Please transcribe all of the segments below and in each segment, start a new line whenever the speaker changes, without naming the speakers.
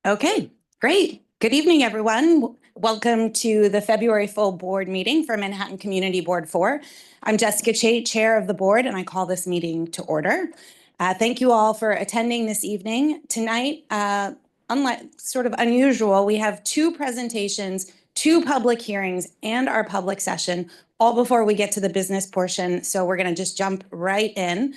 Okay, great. Good evening, everyone. Welcome to the February full board meeting for Manhattan Community Board 4. I'm Jessica Chait, chair of the board, and I call this meeting to order. Thank you all for attending this evening. Tonight, unlike sort of unusual, we have two presentations, two public hearings, and our public session, all before we get to the business portion. So we're going to just jump right in.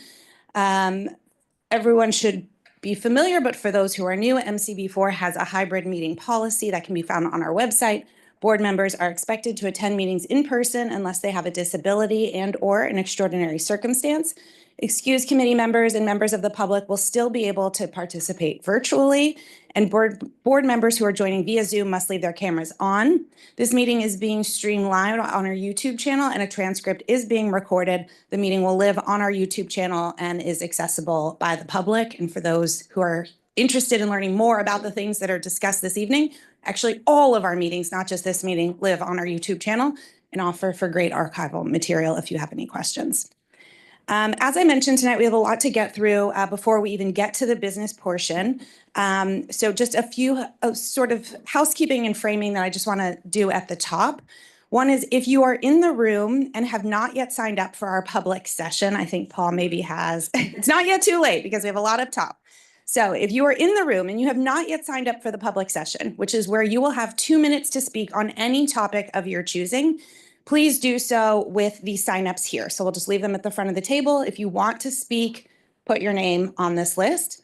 Everyone should be familiar, but for those who are new, MCB4 has a hybrid meeting policy that can be found on our website. Board members are expected to attend meetings in person unless they have a disability and/or an extraordinary circumstance. Excused committee members and members of the public will still be able to participate virtually, and board members who are joining via Zoom must leave their cameras on. This meeting is being streamed live on our YouTube channel, and a transcript is being recorded. The meeting will live on our YouTube channel and is accessible by the public. And for those who are interested in learning more about the things that are discussed this evening, actually all of our meetings, not just this meeting, live on our YouTube channel and offer for great archival material if you have any questions. As I mentioned tonight, we have a lot to get through before we even get to the business portion. So just a few sort of housekeeping and framing that I just want to do at the top. One is if you are in the room and have not yet signed up for our public session, I think Paul maybe has, it's not yet too late because we have a lot up top. So if you are in the room and you have not yet signed up for the public session, which is where you will have 2 minutes to speak on any topic of your choosing, please do so with the signups here. So we'll just leave them at the front of the table. If you want to speak, put your name on this list.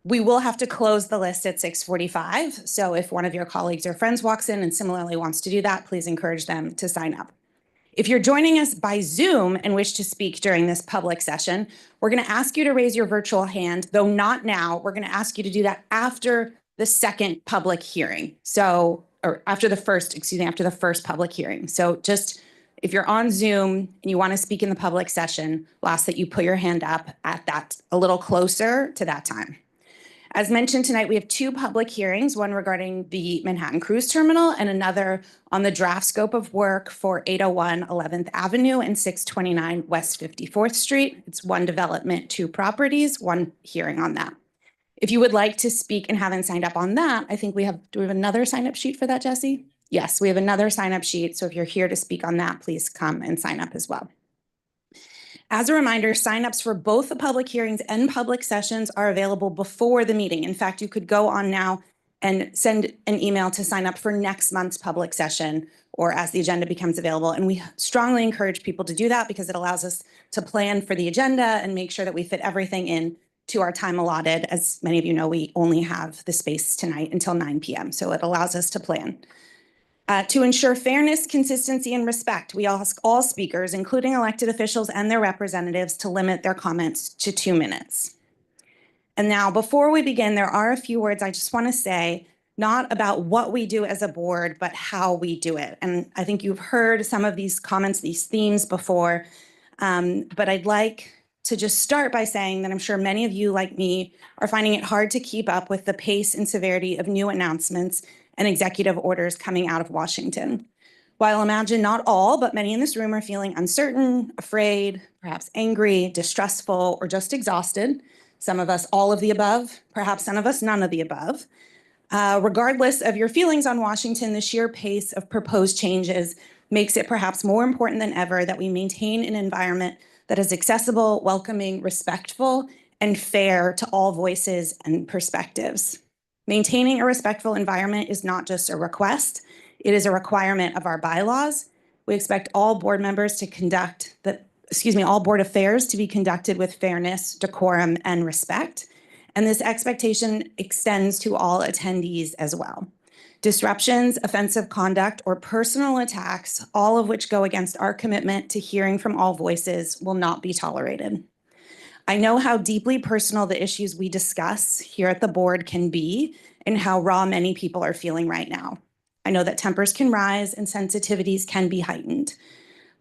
We will have to close the list at 6:45. So if one of your colleagues or friends walks in and similarly wants to do that, please encourage them to sign up. If you're joining us by Zoom and wish to speak during this public session, we're going to ask you to raise your virtual hand, though not now. We're going to ask you to do that after the second public hearing. So, or after the first public hearing. So just if you're on Zoom and you want to speak in the public session, we'll ask that you put your hand up at that a little closer to that time. As mentioned tonight, we have two public hearings, one regarding the Manhattan Cruise Terminal and another on the draft scope of work for 801 11th Avenue and 629 West 54th Street. It's one development, two properties, one hearing on that. If you would like to speak and haven't signed up on that, I think do we have another sign up sheet for that, Jesse? Yes, we have another sign up sheet. So if you're here to speak on that, please come and sign up as well. As a reminder, signups for both the public hearings and public sessions are available before the meeting. In fact, you could go on now and send an email to sign up for next month's public session or as the agenda becomes available. And we strongly encourage people to do that because it allows us to plan for the agenda and make sure that we fit everything in to our time allotted. As many of you know, we only have the space tonight until 9 p.m. So it allows us to plan. To ensure fairness, consistency, and respect, we ask all speakers, including elected officials and their representatives, to limit their comments to 2 minutes. And now, before we begin, there are a few words I just want to say, not about what we do as a board, but how we do it. And I think you've heard some of these comments, these themes before, but I'd like to just start by saying that I'm sure many of you, like me, are finding it hard to keep up with the pace and severity of new announcements and executive orders coming out of Washington. While imagine not all, but many in this room are feeling uncertain, afraid, perhaps angry, distrustful, or just exhausted. Some of us all of the above, perhaps some of us none of the above. Regardless of your feelings on Washington, the sheer pace of proposed changes makes it perhaps more important than ever that we maintain an environment that is accessible, welcoming, respectful, and fair to all voices and perspectives. Maintaining a respectful environment is not just a request, it is a requirement of our bylaws. We expect all board members to all board affairs to be conducted with fairness, decorum, and respect. And this expectation extends to all attendees as well. Disruptions, offensive conduct, or personal attacks, all of which go against our commitment to hearing from all voices, will not be tolerated. I know how deeply personal the issues we discuss here at the board can be and how raw many people are feeling right now. I know that tempers can rise and sensitivities can be heightened.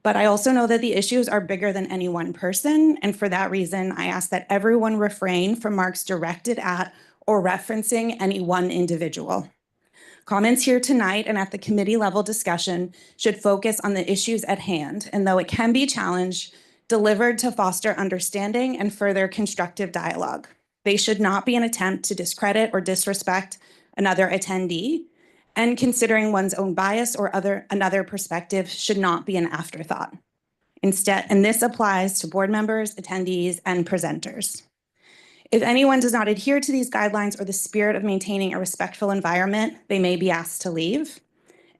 But I also know that the issues are bigger than any one person. And for that reason, I ask that everyone refrain from remarks directed at or referencing any one individual. Comments here tonight and at the committee level discussion should focus on the issues at hand. And though it can be challenged, delivered to foster understanding and further constructive dialogue. They should not be an attempt to discredit or disrespect another attendee, and considering one's own bias or another perspective should not be an afterthought. Instead, and this applies to board members, attendees, and presenters. If anyone does not adhere to these guidelines or the spirit of maintaining a respectful environment, they may be asked to leave.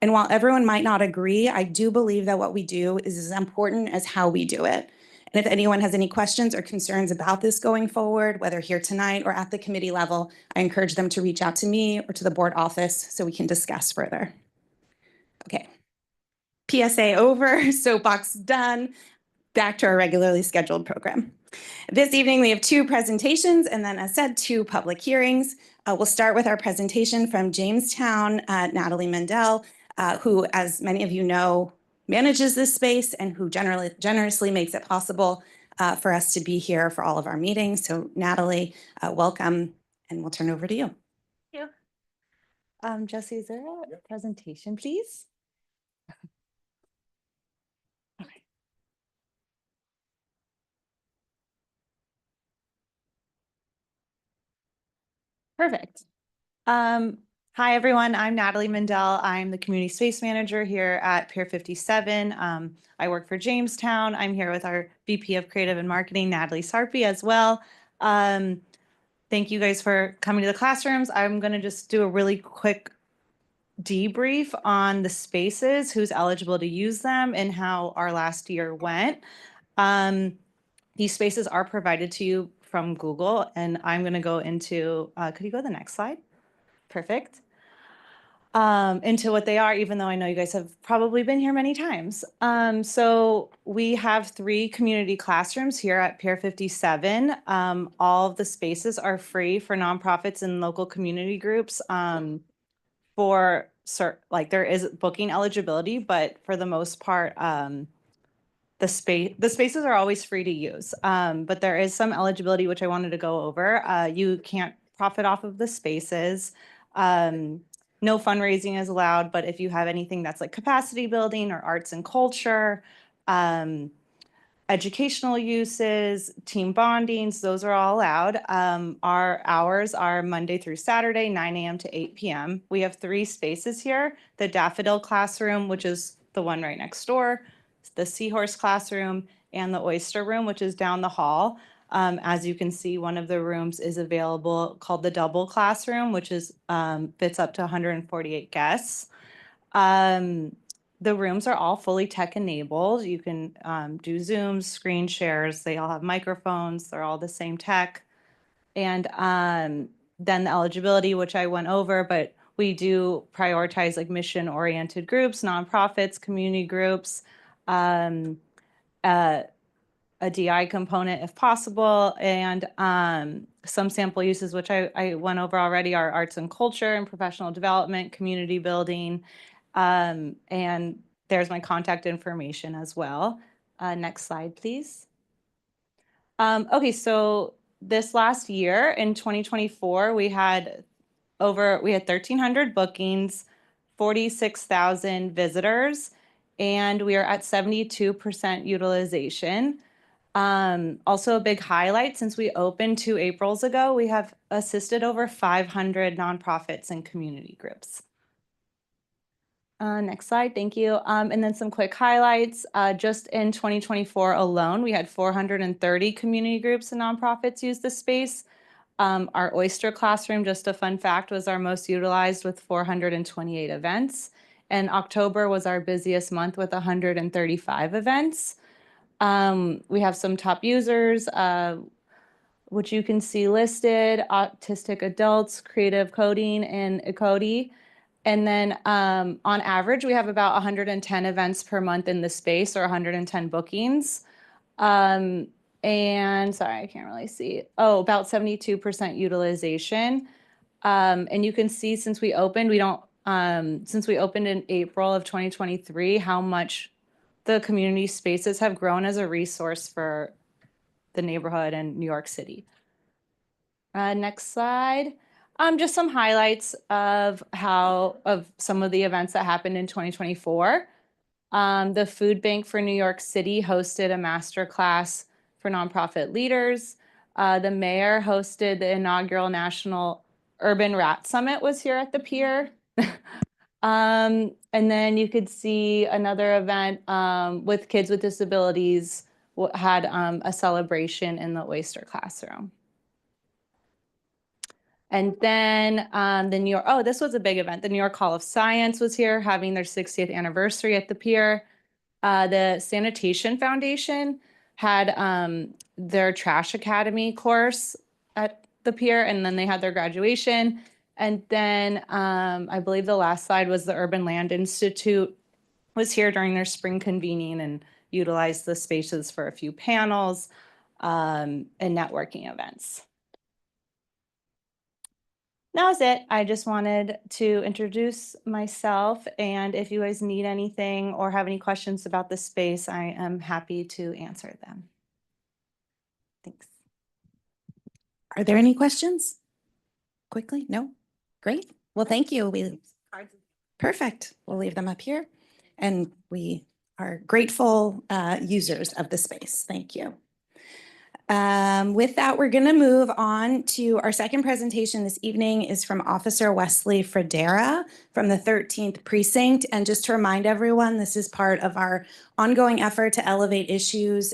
And while everyone might not agree, I do believe that what we do is as important as how we do it. And if anyone has any questions or concerns about this going forward, whether here tonight or at the committee level, I encourage them to reach out to me or to the board office so we can discuss further. Okay. PSA over, soapbox done, back to our regularly scheduled program. This evening, we have 2 presentations and then, as said, 2 public hearings. We'll start with our presentation from Jamestown, Natalie Mendel, who, as many of you know, manages this space and who generously makes it possible for us to be here for all of our meetings. So Natalie, welcome, and we'll turn over to you.
Thank you. Jesse, is there a presentation, please? Okay. Perfect. Hi, everyone. I'm Natalie Mendel. I'm the community space manager here at Pier 57. I work for Jamestown. I'm here with our VP of Creative and Marketing, Natalie Sarpy, as well. Thank you guys for coming to the classrooms. I'm going to just do a really quick debrief on the spaces, who's eligible to use them, and how our last year went. These spaces are provided to you from Google, and I'm going to go into, could you go to the next slide? Perfect. Into what they are, even though I know you guys have probably been here many times. So we have 3 community classrooms here at Pier 57. All of the spaces are free for nonprofits and local community groups. There is booking eligibility, but for the most part, the spaces are always free to use. But there is some eligibility, which I wanted to go over. You can't profit off of the spaces. No fundraising is allowed, but if you have anything that's like capacity building or arts and culture, educational uses, team bondings, those are all allowed. Our hours are Monday through Saturday, 9 a.m. to 8 p.m. We have 3 spaces here: the Daffodil Classroom, which is the one right next door, the Seahorse Classroom, and the Oyster Room, which is down the hall. As you can see, one of the rooms is available called the Double Classroom, which is fits up to 148 guests. The rooms are all fully tech enabled. You can do Zooms, screen shares. They all have microphones. They're all the same tech. And then the eligibility, which I went over, but we do prioritize like mission oriented groups, nonprofits, community groups, a DI component if possible, and some sample uses, which I went over already, are arts and culture and professional development, community building, and there's my contact information as well. Next slide, please. Okay, so this last year in 2024, we had 1,300 bookings, 46,000 visitors, and we are at 72% utilization. Also a big highlight, since we opened 2 Aprils ago, we have assisted over 500 nonprofits and community groups. Next slide, thank you. And then some quick highlights. Just in 2024 alone, we had 430 community groups and nonprofits use the space. Our Oyster Classroom, just a fun fact, was our most utilized with 428 events. And October was our busiest month with 135 events. We have some top users, which you can see listed: autistic adults, creative coding, and Ecody. And then on average, we have about 110 events per month in the space, or 110 bookings. And sorry, I can't really see. Oh, about 72% utilization. And you can see since we opened, since we opened in April of 2023, how much the community spaces have grown as a resource for the neighborhood and New York City. Next slide. Just some highlights of some of the events that happened in 2024. The Food Bank for New York City hosted a master class for nonprofit leaders. The mayor hosted the inaugural National Urban Rat Summit was here at the Pier. And then you could see another event with kids with disabilities had a celebration in the Oyster classroom. And then the New York, oh, this was a big event. The New York Hall of Science was here having their 60th anniversary at the Pier. The Sanitation Foundation had their Trash Academy course at the Pier, and then they had their graduation. And then I believe the last slide was the Urban Land Institute was here during their spring convening and utilized the spaces for a few panels and networking events. That was it. I just wanted to introduce myself, and if you guys need anything or have any questions about the space, I am happy to answer them. Thanks.
Are there any questions? Quickly? No? Great. Well, thank you. Perfect. We'll leave them up here. And we are grateful users of the space. Thank you. With that, we're going to move on to our second presentation this evening is from Officer Wesley Fredera from the 13th Precinct. And just to remind everyone, this is part of our ongoing effort to elevate issues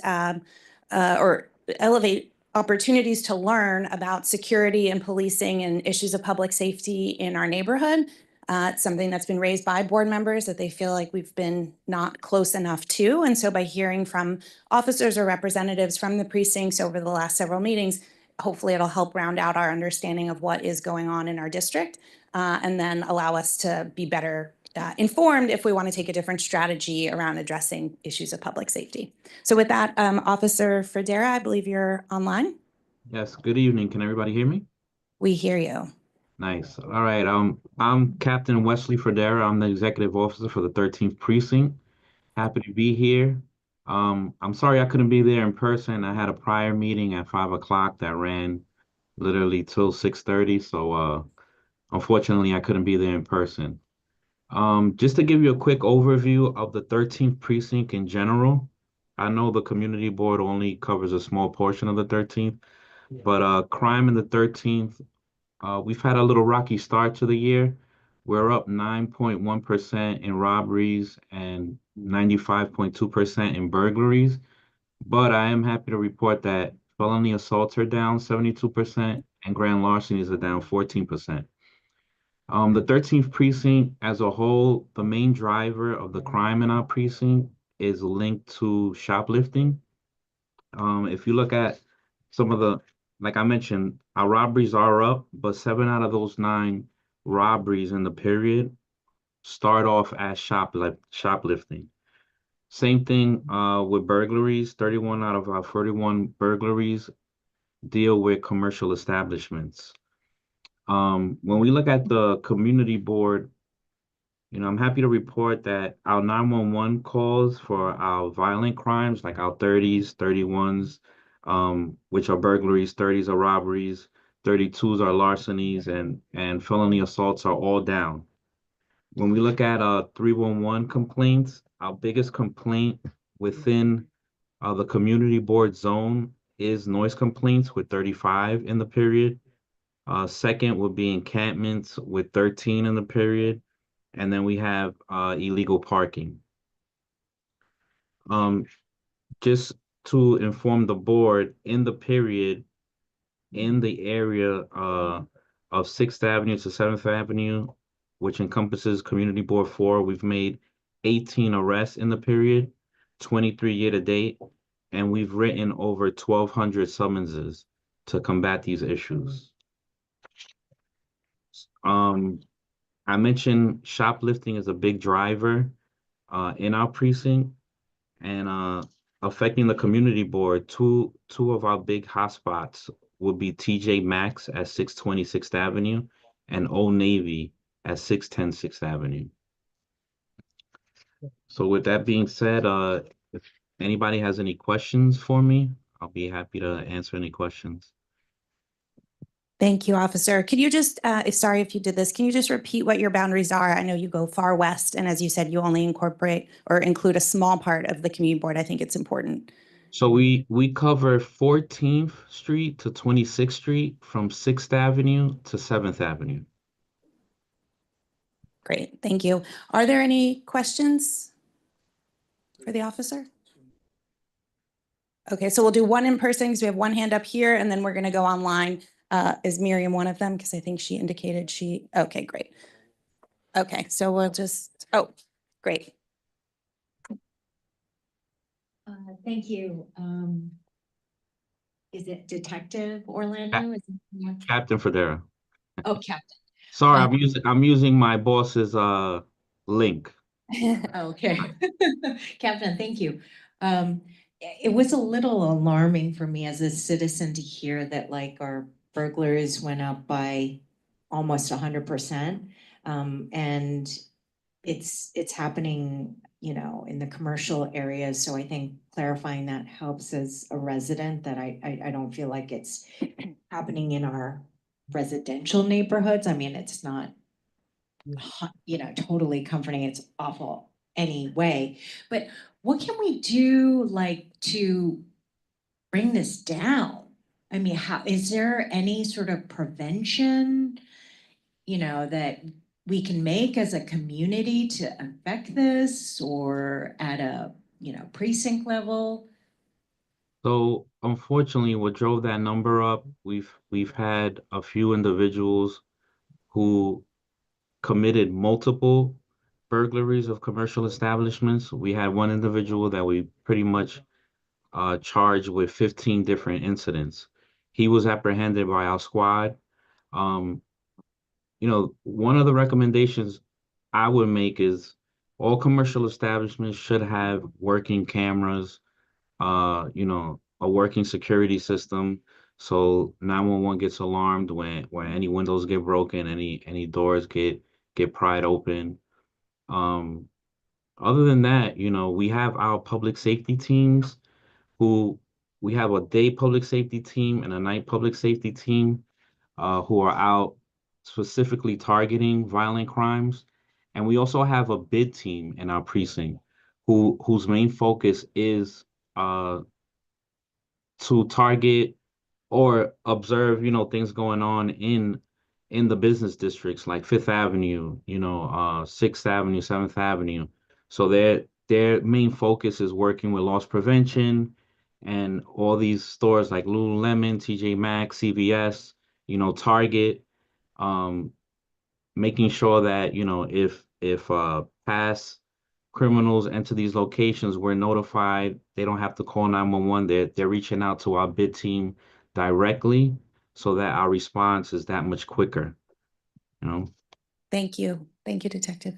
or elevate opportunities to learn about security and policing and issues of public safety in our neighborhood. It's something that's been raised by board members that they feel like we've been not close enough to. And so by hearing from officers or representatives from the precincts over the last several meetings, hopefully it'll help round out our understanding of what is going on in our district and then allow us to be better informed if we want to take a different strategy around addressing issues of public safety. So with that, Officer Fredera, I believe you're online.
Yes, good evening. Can everybody hear me?
We hear you.
Nice. All right. I'm Captain Wesley Fredera. I'm the executive officer for the 13th Precinct. Happy to be here. I'm sorry I couldn't be there in person. I had a prior meeting at 5 o'clock that ran literally till 6:30. So unfortunately, I couldn't be there in person. Just to give you a quick overview of the 13th Precinct in general, I know the community board only covers a small portion of the 13th, but crime in the 13th, we've had a little rocky start to the year. We're up 9.1% in robberies and 95.2% in burglaries. But I am happy to report that felony assaults are down 72% and grand larcenies are down 14%. The 13th Precinct as a whole, the main driver of the crime in our precinct is linked to shoplifting. If you look at some of the, like I mentioned, our robberies are up, but 7 out of those 9 robberies in the period start off as shoplifting. Same thing with burglaries. 31 out of our 41 burglaries deal with commercial establishments. When we look at the community board, I'm happy to report that our 911 calls for our violent crimes, like our 30s, 31s, which are burglaries, 30s are robberies, 32s are larcenies, and felony assaults are all down. When we look at 311 complaints, our biggest complaint within the community board zone is noise complaints with 35 in the period. Second would be encampments with 13 in the period. And then we have illegal parking. Just to inform the board, in the period, in the area of 6th Avenue to 7th Avenue, which encompasses Community Board 4, we've made 18 arrests in the period, 23 year to date, and we've written over 1,200 summonses to combat these issues. I mentioned shoplifting is a big driver in our precinct and affecting the community board. Two of our big hotspots would be TJ Maxx at 620 6th Avenue and Old Navy at 610 6th Avenue. So with that being said, if anybody has any questions for me, I'll be happy to answer any questions.
Thank you, Officer. Could you just, sorry if you did this, can you just repeat what your boundaries are? I know you go far west, and as you said, you only incorporate or include a small part of the community board. I think it's important.
So we cover 14th Street to 26th Street from 6th Avenue to 7th Avenue.
Great, thank you. Are there any questions for the officer? Okay, so we'll do one in person because we have one hand up here, and then we're going to go online. Is Miriam one of them? Because I think she indicated okay, great. Okay, so we'll just, oh, great.
Thank you. Is it Detective Orlando?
Captain Federa.
Oh, Captain.
Sorry, I'm using my boss's link.
Okay. Captain, thank you. It was a little alarming for me as a citizen to hear that like our burglaries went up by almost 100%. And it's happening, you know, in the commercial areas. So I think clarifying that helps as a resident, that I don't feel like it's happening in our residential neighborhoods. I mean, it's not, you know, totally comforting. It's awful anyway. But what can we do like to bring this down? I mean, how is there any sort of prevention, you know, that we can make as a community to affect this, or at a, you know, precinct level?
So unfortunately, what drove that number up, we've had a few individuals who committed multiple burglaries of commercial establishments. We had one individual that we pretty much charged with 15 different incidents. He was apprehended by our squad. Um, one of the recommendations I would make is all commercial establishments should have working cameras, a working security system. So 911 gets alarmed when any windows get broken, any doors get pried open. Um, Other than that, we have our public safety teams who we have a day public safety team and a night public safety team who are out specifically targeting violent crimes. And we also have a bid team in our precinct whose main focus is to target or observe, things going on in the business districts like Fifth Avenue, Sixth Avenue, Seventh Avenue. So their main focus is working with loss prevention and all these stores like Lululemon, TJ Maxx, CVS, Target, um, making sure that, if past criminals enter these locations, we're notified. They don't have to call 911. They're reaching out to our bid team directly so that our response is that much quicker, you know?
Thank you. Thank you, Detective.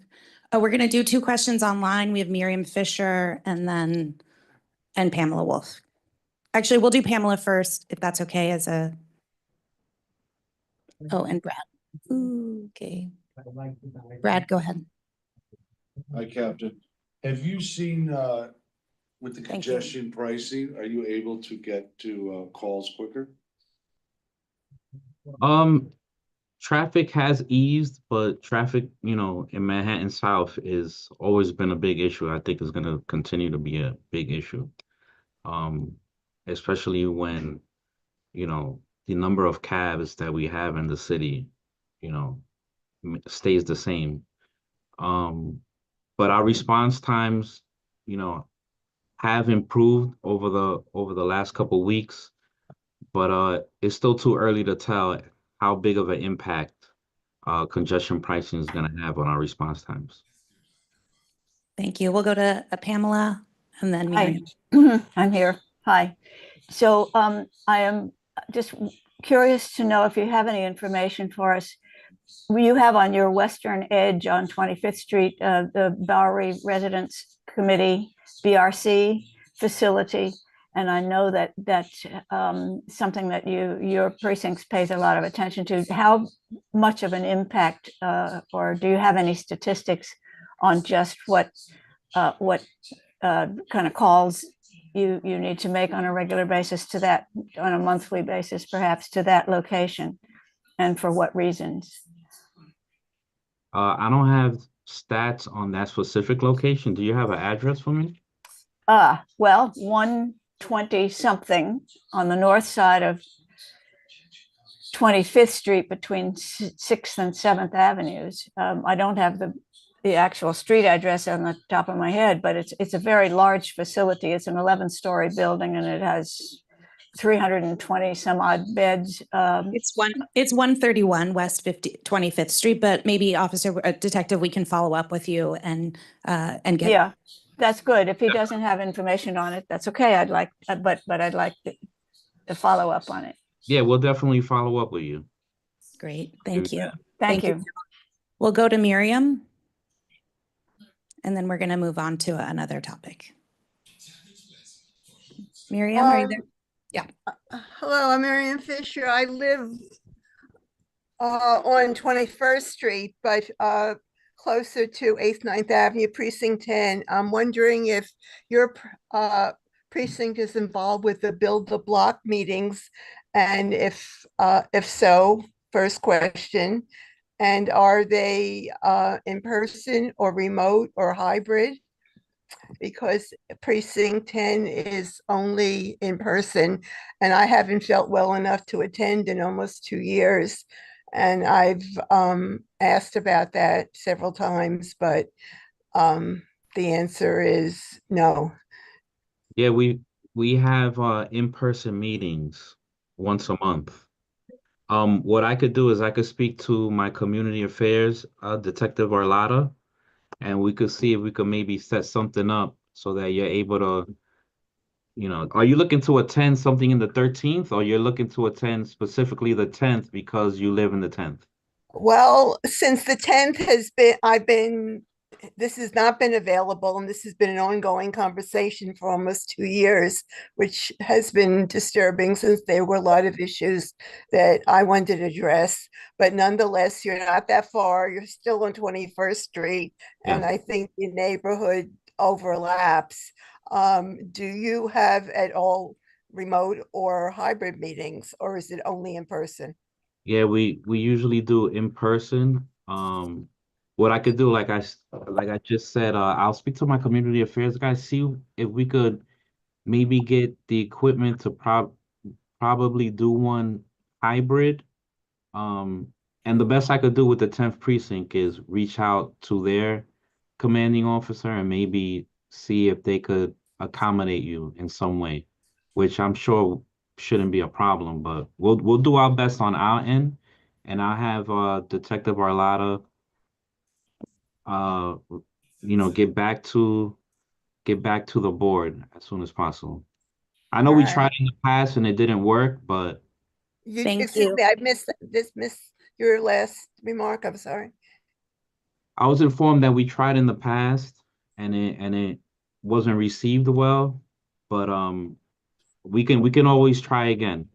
We're going to do two questions online. We have Miriam Fisher and Pamela Wolf. Actually, we'll do Pamela first, if that's okay, and Brad. Ooh, okay. Brad, go ahead.
Hi, Captain. Have you seen, with the
Thank you.
congestion pricing, are you able to get to, calls quicker?
Traffic has eased, but traffic, in Manhattan South is always been a big issue. I think is going to continue to be a big issue. Especially when, the number of cabs that we have in the city, stays the same. But our response times, have improved over the last couple weeks, but it's still too early to tell how big of an impact congestion pricing is going to have on our response times.
Thank you. We'll go to Pamela and then
Hi,
Miriam.
I'm here. Hi. So I am just curious to know if you have any information for us. You have on your western edge on 25th Street, the Bowery Residence Committee, BRC facility. And I know that that's something that your precincts pays a lot of attention to. How much of an impact, or do you have any statistics on just what kind of calls you need to make on a regular basis to that, on a monthly basis, perhaps, to that location, and for what reasons?
I don't have stats on that specific location. Do you have an address for me?
Well, 1 20-something on the north side of 25th Street between 6th and 7th Avenues. I don't have the actual street address on the top of my head, but it's a very large facility. It's an 11-story building, and it has 320 some odd beds.
It's 131 West 25th Street, but maybe Detective, we can follow up with you and get.
Yeah, that's good. If he doesn't have information on it, that's okay. I'd like, but I'd like to follow up on it.
Yeah, we'll definitely follow up with you.
Great, thank you.
Thank you.
We'll go to Miriam, and then we're going to move on to another topic. Miriam, are you there? Yeah.
Hello, I'm Marianne Fisher. I live on 21st Street, but closer to 8th, 9th Avenue, Precinct 10. I'm wondering if your precinct is involved with the Build the Block meetings, and if so, first question, and are they in person or remote or hybrid? Because Precinct 10 is only in person, and I haven't felt well enough to attend in almost 2 years. And I've asked about that several times, but the answer is no.
Yeah, we have in-person meetings once a month. What I could do is I could speak to my community affairs Detective Arlotta, and we could see if we could maybe set something up so that you're able to, are you looking to attend something in the 13th, or you're looking to attend specifically the 10th because you live in the 10th?
Well, since the 10th this has not been available, and this has been an ongoing conversation for almost 2 years, which has been disturbing since there were a lot of issues that I wanted to address. But nonetheless, you're not that far. You're still on 21st Street, and I think the neighborhood overlaps. Do you have at all remote or hybrid meetings, or is it only in person?
Yeah, we usually do in person. What I could do, like I just said, I'll speak to my community affairs guys, see if we could maybe get the equipment to probably do one hybrid. And the best I could do with the 10th precinct is reach out to their commanding officer and maybe see if they could accommodate you in some way, which I'm sure shouldn't be a problem, but we'll do our best on our end. And I'll have Detective Arlotta get back to the board as soon as possible. I know we tried in the past and it didn't work, but
Thank you.
I missed your last remark. I'm sorry.
I was informed that we tried in the past and it wasn't received well, but we can always try again.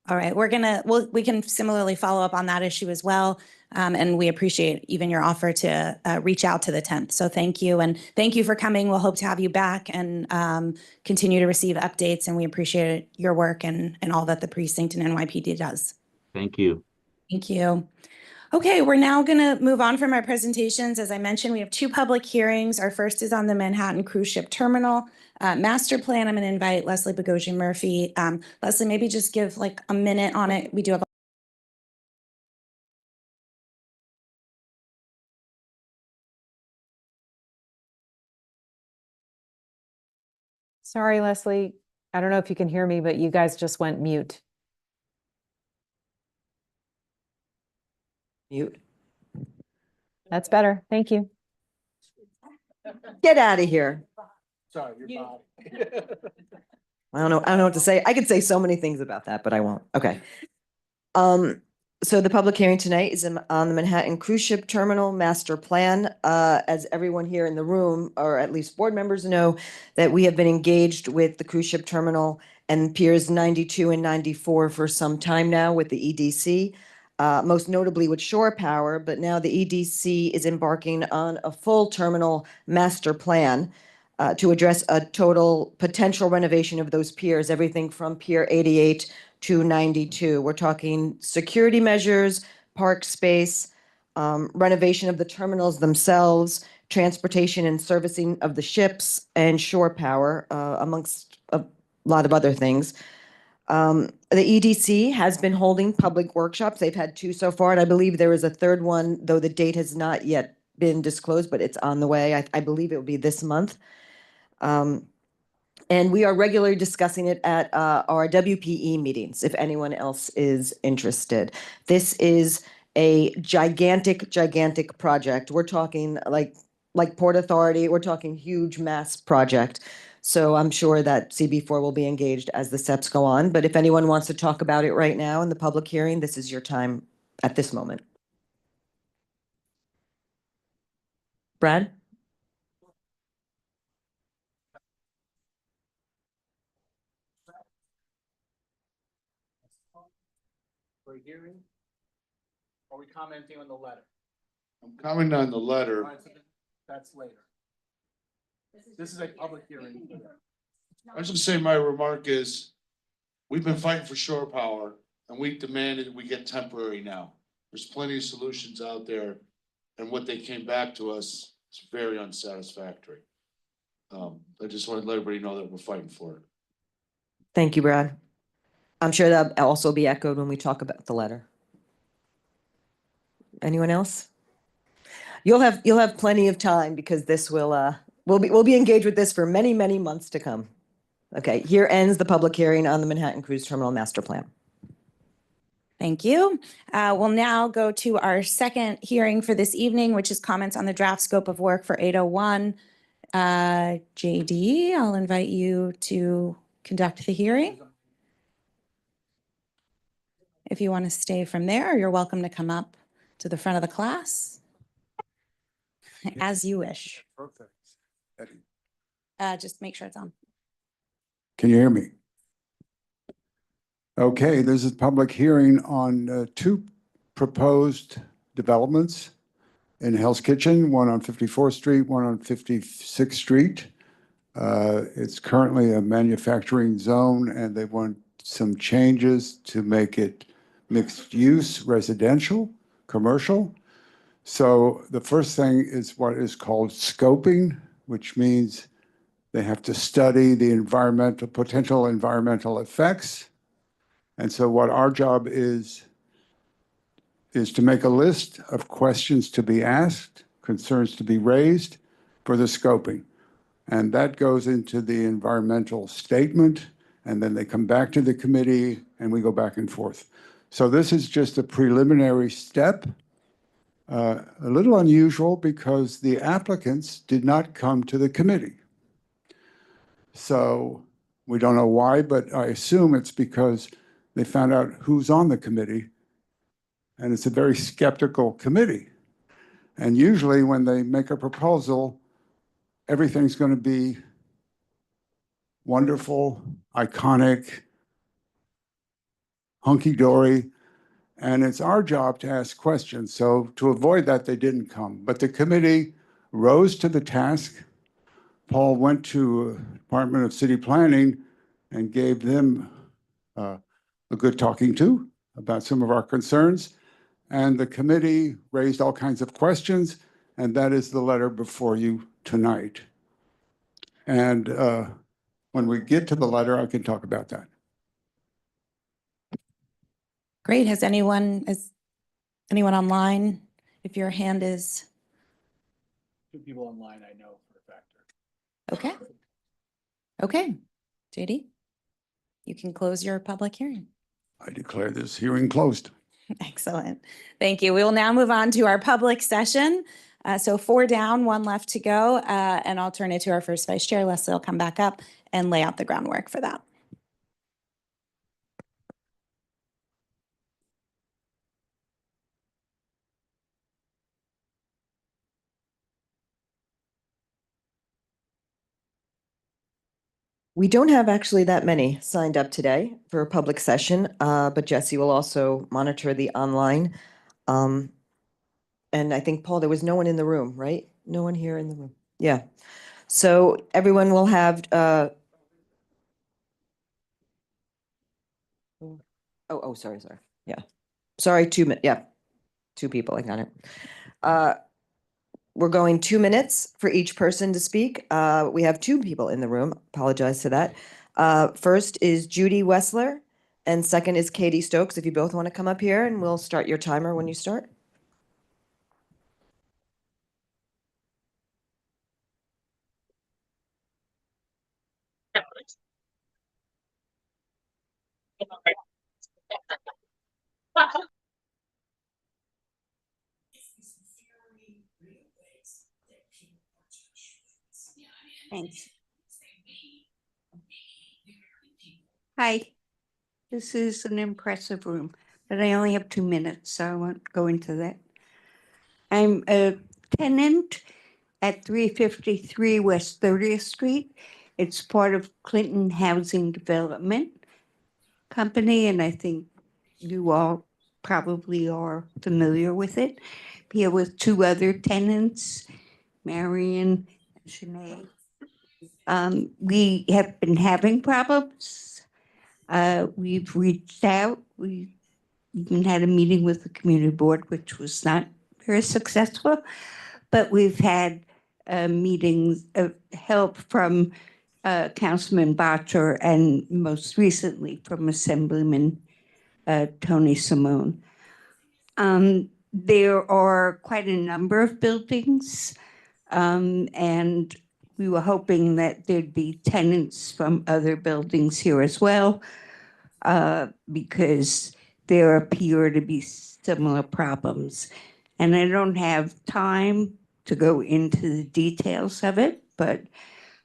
All right, we can similarly follow up on that issue as well. And we appreciate even your offer to reach out to the 10th. So thank you. And thank you for coming. We'll hope to have you back and continue to receive updates. And we appreciate your work and all that the precinct and NYPD does.
Thank you.
Thank you. Okay, we're now going to move on from our presentations. As I mentioned, we have 2 public hearings. Our first is on the Manhattan Cruise Ship Terminal master plan. I'm going to invite Leslie Boghosian Murphy. Leslie, maybe just give like a minute on it. We do have
Sorry, Leslie. I don't know if you can hear me, but you guys just went mute.
Mute.
That's better. Thank you.
Get out of here.
Sorry, your body.
I don't know what to say. I could say so many things about that, but I won't. Okay. So the public hearing tonight is on the Manhattan Cruise Ship Terminal Master Plan. As everyone here in the room, or at least board members, know that we have been engaged with the cruise ship terminal and Piers 92 and 94 for some time now with the EDC, most notably with Shore Power, but now the EDC is embarking on a full terminal master plan to address a total potential renovation of those piers, everything from Pier 88 to 92. We're talking security measures, park space, renovation of the terminals themselves, transportation and servicing of the ships, and shore power, amongst lot of other things. The EDC has been holding public workshops. They've had 2 so far, and I believe there is a third one, though the date has not yet been disclosed, but it's on the way. I believe it will be this month. And we are regularly discussing it at our WPE meetings, if anyone else is interested. This is a gigantic, gigantic project. We're talking like Port Authority, we're talking huge mass project. So I'm sure that CB4 will be engaged as the steps go on. But if anyone wants to talk about it right now in the public hearing, this is your time at this moment. Brad?
For a hearing? Are we commenting on the letter?
I'm commenting on the letter.
All right, so that's later. This is a public hearing.
I was just saying, my remark is, we've been fighting for shore power and we demanded that we get temporary now. There's plenty of solutions out there, and what they came back to us is very unsatisfactory. I just want to let everybody know that we're fighting for it.
Thank you, Brad. I'm sure that'll also be echoed when we talk about the letter. Anyone else? You'll have plenty of time because this we'll be engaged with this for many, many months to come. Okay, here ends the public hearing on the Manhattan Cruise Terminal Master Plan.
Thank you. We'll now go to our second hearing for this evening, which is comments on the draft scope of work for 801. JD, I'll invite you to conduct the hearing. If you want to stay from there, you're welcome to come up to the front of the class. As you wish.
Perfect.
Just make sure it's on.
Can you hear me? Okay, this is a public hearing on 2 proposed developments in Hell's Kitchen, one on 54th Street, one on 56th Street. It's currently a manufacturing zone, and they want some changes to make it mixed use, residential, commercial. So the first thing is what is called scoping, which means they have to study the potential environmental effects. And so what our job is to make a list of questions to be asked, concerns to be raised for the scoping. And that goes into the environmental statement, and then they come back to the committee and we go back and forth. So this is just a preliminary step. A little unusual because the applicants did not come to the committee. So we don't know why, but I assume it's because they found out who's on the committee, and it's a very skeptical committee. And usually when they make a proposal, everything's going to be wonderful, iconic, hunky-dory. And it's our job to ask questions. So to avoid that, they didn't come. But the committee rose to the task. Paul went to Department of City Planning and gave them a good talking to about some of our concerns. And the committee raised all kinds of questions. And that is the letter before you tonight. And when we get to the letter, I can talk about that.
Great. Is anyone online? If your hand is.
2 people online I know for a fact.
Okay. Okay. JD, you can close your public hearing.
I declare this hearing closed.
Excellent. Thank you. We will now move on to our public session. So 4 down, 1 left to go, and I'll turn it to our first vice chair. Leslie will come back up and lay out the groundwork for that.
We don't have actually that many signed up today for a public session, but Jesse will also monitor the online. And I think, Paul, there was no one in the room, right? No one here in the room. Yeah. So everyone will have, sorry. Yeah. Sorry, 2 minutes. Yeah. 2 people, I got it. We're going 2 minutes for each person to speak. We have 2 people in the room. Apologize to that. First is Judy Wessler, and second is Katie Stokes. If you both want to come up here, and we'll start your timer when you start.
Thanks. Hi, this is an impressive room, but I only have 2 minutes, so I won't go into that. I'm a tenant at 353 West 30th Street. It's part of Clinton Housing Development Company, and I think you all probably are familiar with it. Here with 2 other tenants, Marion and Sinead. We have been having problems. We've reached out. We even had a meeting with the community board, which was not very successful, but we've had meetings of help from Councilman Botcher and most recently from Assemblyman Tony Simone. There are quite a number of buildings, and we were hoping that there'd be tenants from other buildings here as well, because there appear to be similar problems. And I don't have time to go into the details of it, but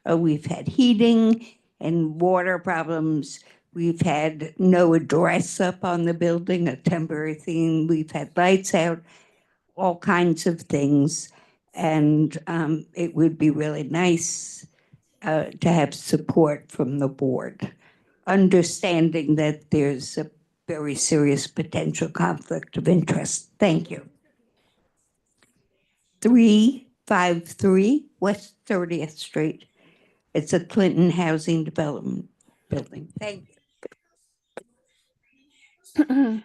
we've had heating and water problems. We've had no address up on the building, a temporary thing. We've had lights out, all kinds of things. And it would be really nice to have support from the board, understanding that there's a very serious potential conflict of interest. Thank you. 353 West 30th Street. It's a Clinton Housing Development building. Thank you.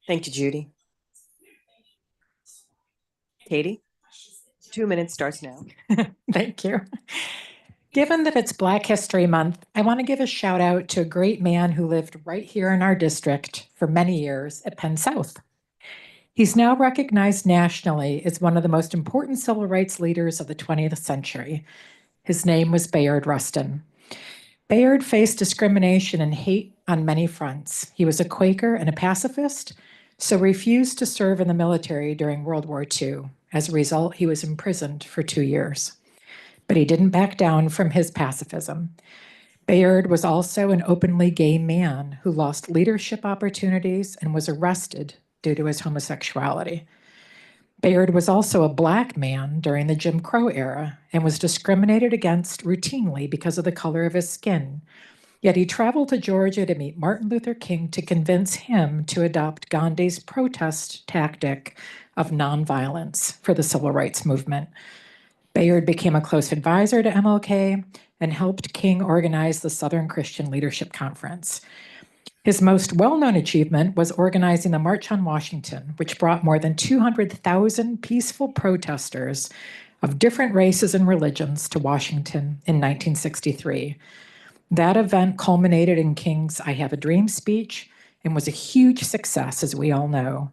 Thank you, Judy. Katie, 2 minutes starts now.
Thank you. Given that it's Black History Month, I want to give a shout out to a great man who lived right here in our district for many years at Penn South. He's now recognized nationally as one of the most important civil rights leaders of the 20th century. His name was Bayard Rustin. Bayard faced discrimination and hate on many fronts. He was a Quaker and a pacifist, so refused to serve in the military during World War II. As a result, he was imprisoned for 2 years. But he didn't back down from his pacifism. Bayard was also an openly gay man who lost leadership opportunities and was arrested due to his homosexuality. Bayard was also a Black man during the Jim Crow era and was discriminated against routinely because of the color of his skin. Yet he traveled to Georgia to meet Martin Luther King to convince him to adopt Gandhi's protest tactic of nonviolence for the civil rights movement. Bayard became a close advisor to MLK and helped King organize the Southern Christian Leadership Conference. His most well-known achievement was organizing the March on Washington, which brought more than 200,000 peaceful protesters of different races and religions to Washington in 1963. That event culminated in King's I Have a Dream speech and was a huge success, as we all know.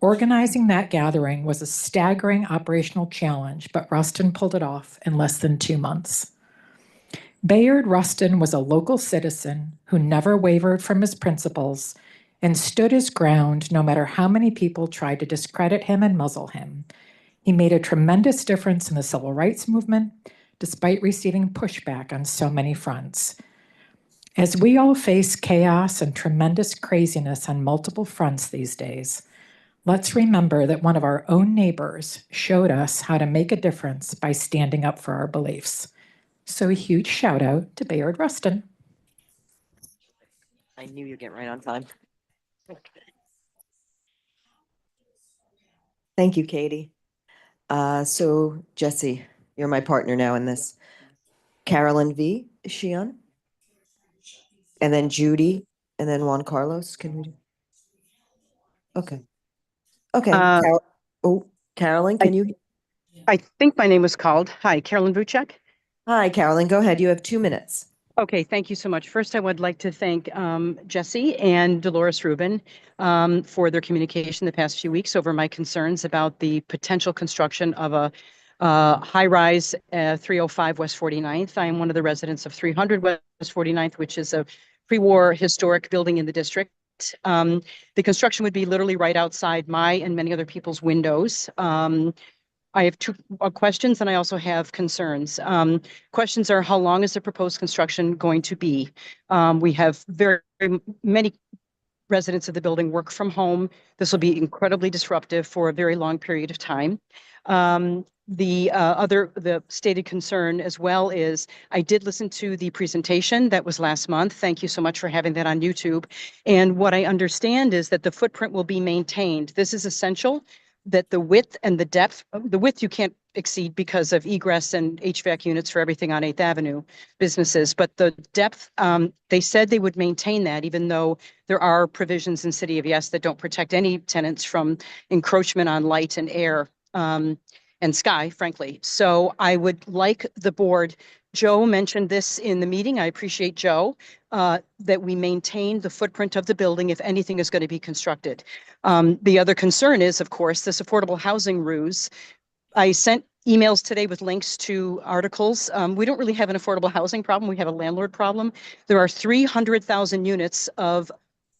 Organizing that gathering was a staggering operational challenge, but Rustin pulled it off in less than 2 months. Bayard Rustin was a local citizen who never wavered from his principles and stood his ground no matter how many people tried to discredit him and muzzle him. He made a tremendous difference in the civil rights movement, despite receiving pushback on so many fronts. As we all face chaos and tremendous craziness on multiple fronts these days, let's remember that one of our own neighbors showed us how to make a difference by standing up for our beliefs. So a huge shout out to Bayard Rustin.
I knew you'd get right on time. Thank you, Katie. So Jesse, you're my partner now in this. Carolyn V, is she on? And then Judy, and then Juan Carlos, can we? Okay. Okay. Carolyn, can you?
I think my name was called. Hi, Carolyn Vucek.
Hi, Carolyn, go ahead. You have 2 minutes.
Okay, thank you so much. First, I would like to thank Jesse and Dolores Rubin for their communication the past few weeks over my concerns about the potential construction of a high-rise 305 West 49th. I am one of the residents of 300 West 49th, which is a pre-war historic building in the district. The construction would be literally right outside my and many other people's windows. I have two questions and I also have concerns. Questions are, how long is the proposed construction going to be? We have very many residents of the building work from home. This will be incredibly disruptive for a very long period of time. The stated concern as well is, I did listen to the presentation that was last month. Thank you so much for having that on YouTube. And what I understand is that the footprint will be maintained. This is essential, that the width and the depth, the width you can't exceed because of egress and HVAC units for everything on 8th Avenue businesses, but the depth, they said they would maintain that, even though there are provisions in City of Yes that don't protect any tenants from encroachment on light and air and sky, frankly. So I would like the board, Joe mentioned this in the meeting, I appreciate Joe, that we maintain the footprint of the building if anything is going to be constructed. The other concern is, of course, this affordable housing ruse. I sent emails today with links to articles. We don't really have an affordable housing problem. We have a landlord problem. There are 300,000 units of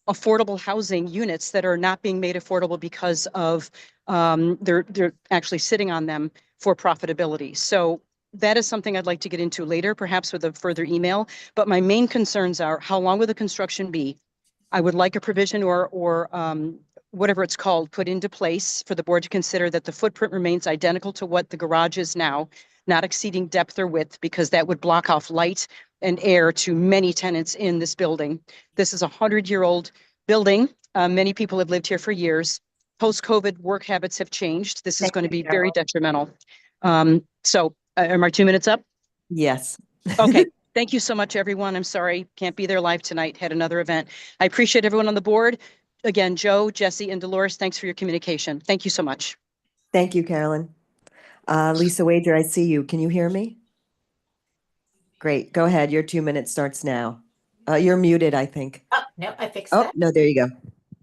affordable housing units that are not being made affordable because of they're actually sitting on them for profitability. So that is something I'd like to get into later, perhaps with a further email. But my main concerns are, how long will the construction be? I would like a provision or whatever it's called put into place for the board to consider that the footprint remains identical to what the garage is now, not exceeding depth or width, because that would block off light and air to many tenants in this building. This is a 100-year-old building. Many people have lived here for years. Post-COVID work habits have changed. This is going to be very detrimental. So are my 2 minutes up?
Yes.
Okay. Thank you so much, everyone. I'm sorry, can't be there live tonight, had another event. I appreciate everyone on the board. Again, Joe, Jesse, and Dolores, thanks for your communication. Thank you so much.
Thank you, Carolyn. Lisa Wager, I see you. Can you hear me? Great. Go ahead. Your 2 minutes starts now. You're muted, I think.
Oh, no, I fixed
Oh,
that.
no, there you go.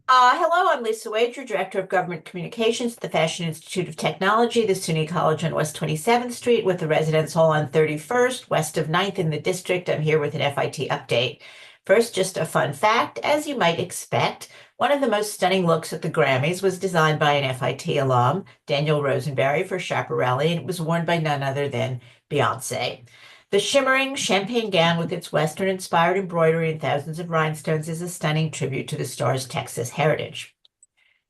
Hello, I'm Lisa Wager, Director of Government Communications at the Fashion Institute of Technology, the SUNY College on West 27th Street with the Residence Hall on 31st, west of 9th in the district. I'm here with an FIT update. First, just a fun fact, as you might expect, one of the most stunning looks at the Grammys was designed by an FIT alum, Daniel Rosenberry, for Chaparelli, and it was worn by none other than Beyonce. The shimmering champagne gown with its Western-inspired embroidery and thousands of rhinestones is a stunning tribute to the star's Texas heritage.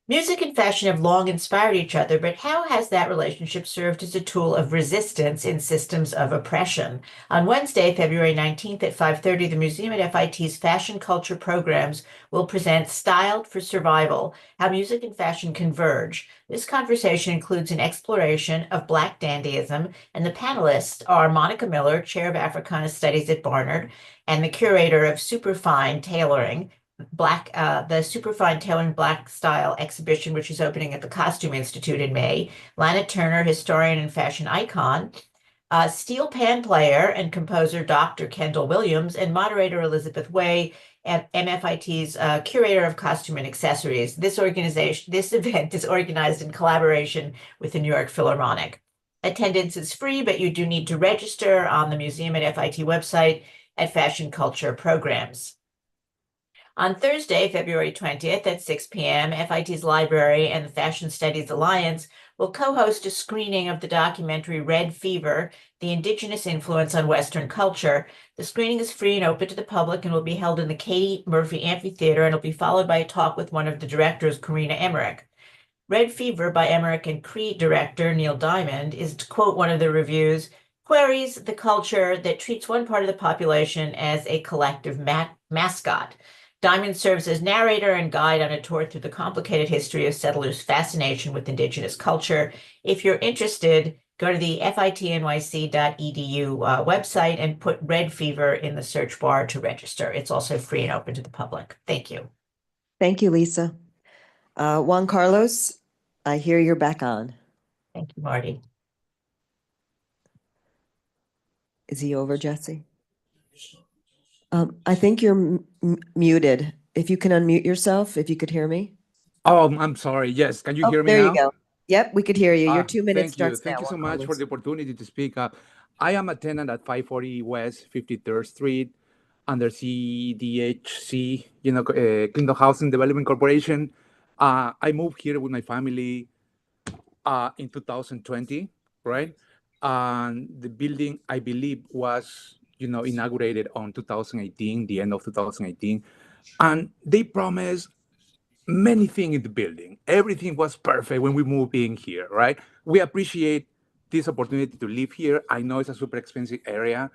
Music and fashion have long inspired each other, but how has that relationship served as a tool of resistance in systems of oppression? On Wednesday, February 19th at 5:30, the museum at FIT's Fashion Culture programs will present Styled for Survival, How Music and Fashion Converge. This conversation includes an exploration of Black dandyism, and the panelists are Monica Miller, Chair of Africana Studies at Barnard, and the curator of Superfine Tailoring, the Superfine Tailoring Black Style exhibition, which is opening at the Costume Institute in May, Lana Turner, historian and fashion icon, steel pan player and composer Dr. Kendall Williams, and moderator Elizabeth Way, MFIT's curator of costume and accessories. This event is organized in collaboration with the New York Philharmonic. Attendance is free, but you do need to register on the Museum at FIT website at Fashion Culture Programs. On Thursday, February 20th at 6 p.m., FIT's library and the Fashion Studies Alliance will co-host a screening of the documentary Red Fever, The Indigenous Influence on Western Culture. The screening is free and open to the public and will be held in the Katie Murphy Amphitheater, and will be followed by a talk with one of the directors, Karina Emmerich. Red Fever by Emmerich and Cree director Neil Diamond is, to quote one of the reviews, queries the culture that treats one part of the population as a collective mascot. Diamond serves as narrator and guide on a tour through the complicated history of settlers' fascination with Indigenous culture. If you're interested, go to the fitnyc.edu website and put Red Fever in the search bar to register. It's also free and open to the public. Thank you.
Thank you, Lisa. Juan Carlos, I hear you're back on.
Thank you, Marty.
Is he over, Jesse? I think you're muted. If you can unmute yourself, if you could hear me.
Oh, I'm sorry. Yes. Can you
Oh,
hear me
there
now?
you go. Yep, we could hear you. Your 2 minutes
Thank you.
starts now.
Thank you so
on
much for
Carlos.
the opportunity to speak up. I am a tenant at 540 West 53rd Street under CDHC, Clean Housing Development Corporation. I moved here with my family in 2020, right? And the building, I believe, was, inaugurated on 2018, the end of 2018. And they promised many things in the building. Everything was perfect when we moved in here, right? We appreciate this opportunity to live here. I know it's a super expensive area.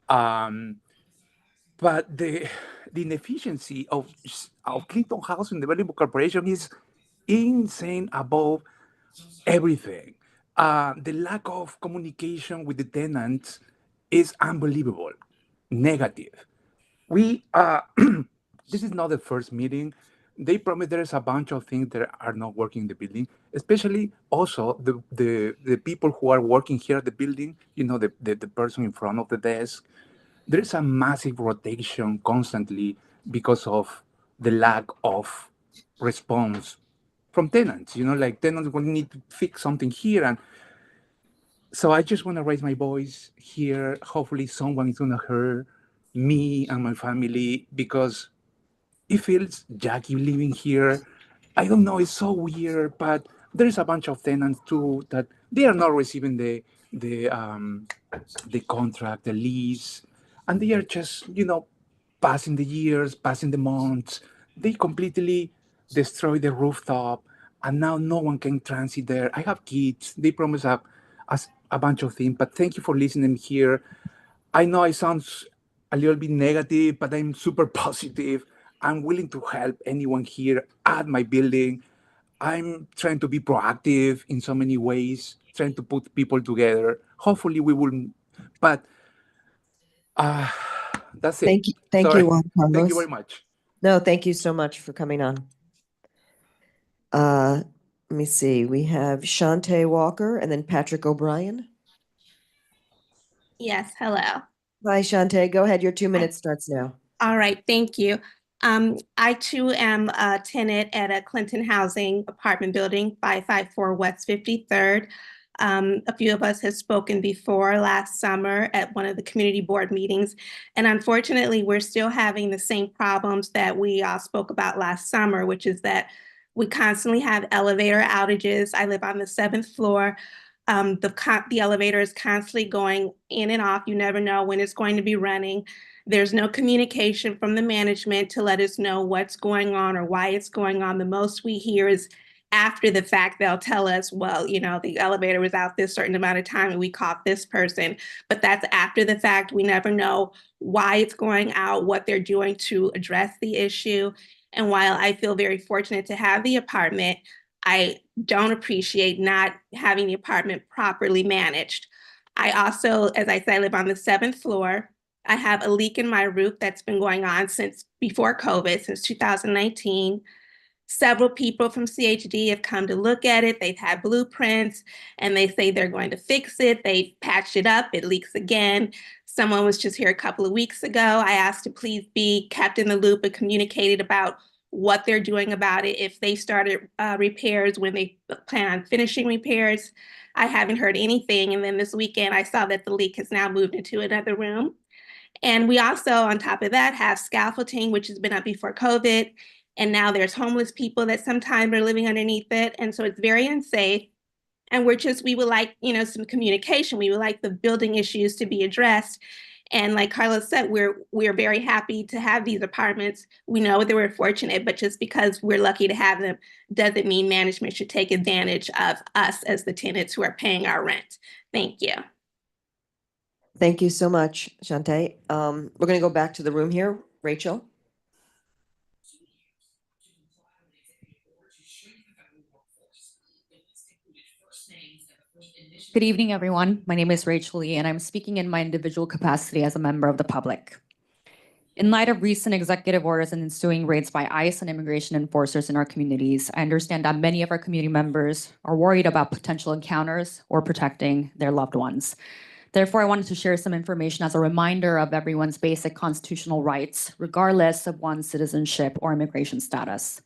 But the inefficiency of Clinton Housing Development Corporation is insane above everything. The lack of communication with the tenants is unbelievable, negative. We this is not the first meeting. They promise there is a bunch of things that are not working in the building, especially also the people who are working here at the building, the person in front of the desk. There is a massive rotation constantly because of the lack of response from tenants. Like tenants will need to fix something here. And so I just want to raise my voice here. Hopefully someone is going to hear me and my family because it feels Jackie living here. I don't know, it's so weird, but there's a bunch of tenants too that they are not receiving the contract, the lease, and they are just, passing the years, passing the months. They completely destroy the rooftop, and now no one can transit there. I have kids. They promise us a bunch of things, but thank you for listening here. I know I sound a little bit negative, but I'm super positive. I'm willing to help anyone here at my building. I'm trying to be proactive in so many ways, trying to put people together. Hopefully we will, but that's it.
Thank you. Thank
Sorry.
you, Juan Carlos.
Thank you very much.
No, thank you so much for coming on. Let me see. We have Shantae Walker and then Patrick O'Brien.
Yes, hello.
Hi, Shantae. Go ahead. Your 2 minutes starts now.
All right, thank you. I too am a tenant at a Clinton Housing apartment building, 554 West 53rd. A few of us have spoken before last summer at one of the community board meetings, and unfortunately, we're still having the same problems that we spoke about last summer, which is that we constantly have elevator outages. I live on the 7th floor. The elevator is constantly going in and off. You never know when it's going to be running. There's no communication from the management to let us know what's going on or why it's going on. The most we hear is after the fact, they'll tell us, well, the elevator was out this certain amount of time and we caught this person. But that's after the fact. We never know why it's going out, what they're doing to address the issue. And while I feel very fortunate to have the apartment, I don't appreciate not having the apartment properly managed. I also, as I said, I live on the 7th floor. I have a leak in my roof that's been going on since before COVID, since 2019. Several people from CHD have come to look at it. They've had blueprints and they say they're going to fix it. They've patched it up. It leaks again. Someone was just here a couple of weeks ago. I asked to please be kept in the loop and communicated about what they're doing about it, if they started repairs, when they plan on finishing repairs. I haven't heard anything. And then this weekend, I saw that the leak has now moved into another room. And we also, on top of that, have scaffolding, which has been up before COVID. And now there's homeless people that sometimes are living underneath it. And so it's very unsafe. And we would like, some communication. We would like the building issues to be addressed. And like Carlos said, we're very happy to have these apartments. We know that we're fortunate, but just because we're lucky to have them doesn't mean management should take advantage of us as the tenants who are paying our rent. Thank you.
Thank you so much, Shantae. We're going to go back to the room here. Rachel.
Good evening, everyone. My name is Rachel Lee, and I'm speaking in my individual capacity as a member of the public. In light of recent executive orders and ensuing raids by ICE and immigration enforcers in our communities, I understand that many of our community members are worried about potential encounters or protecting their loved ones. Therefore, I wanted to share some information as a reminder of everyone's basic constitutional rights, regardless of one's citizenship or immigration status.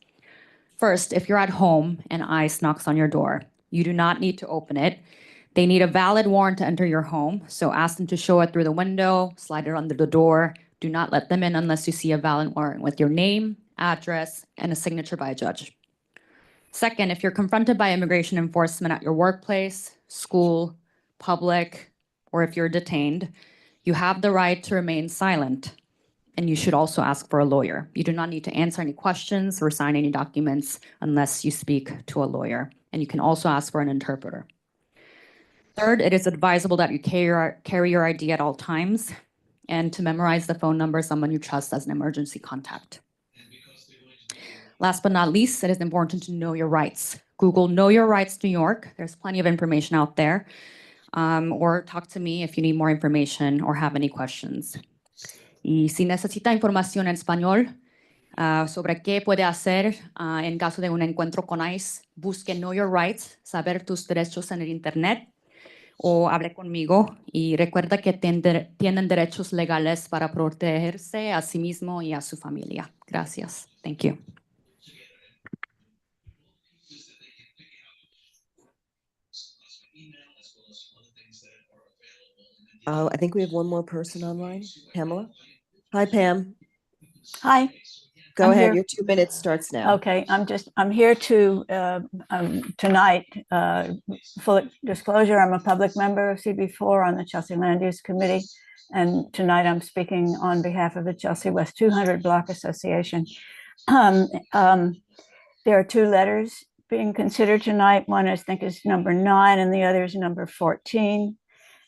First, if you're at home and ICE knocks on your door, you do not need to open it. They need a valid warrant to enter your home, so ask them to show it through the window, slide it under the door. Do not let them in unless you see a valid warrant with your name, address, and a signature by a judge. Second, if you're confronted by immigration enforcement at your workplace, school, public, or if you're detained, you have the right to remain silent, and you should also ask for a lawyer. You do not need to answer any questions or sign any documents unless you speak to a lawyer, and you can also ask for an interpreter. Third, it is advisable that you carry your ID at all times and to memorize the phone number of someone you trust as an emergency contact. Last but not least, it is important to know your rights. Google Know Your Rights New York. There's plenty of information out there. Or talk to me if you need more information or have any questions. Y si necesita información en español sobre qué puede hacer en caso de un encuentro con ICE, busque Know Your Rights, saber tus derechos en el Internet, o hable conmigo. Y recuerda que tienen derechos legales para protegerse a sí mismo y a su familia. Gracias. Thank you.
I think we have one more person online, Pamela. Hi, Pam.
Hi.
Go
I'm
ahead.
here.
Your 2 minutes starts now.
Okay, I'm here to, tonight, full disclosure, I'm a public member of CB4 on the Chelsea Land Use Committee. And tonight I'm speaking on behalf of the Chelsea West 200 Block Association. There are 2 letters being considered tonight. One I think is number 9 and the other is number 14.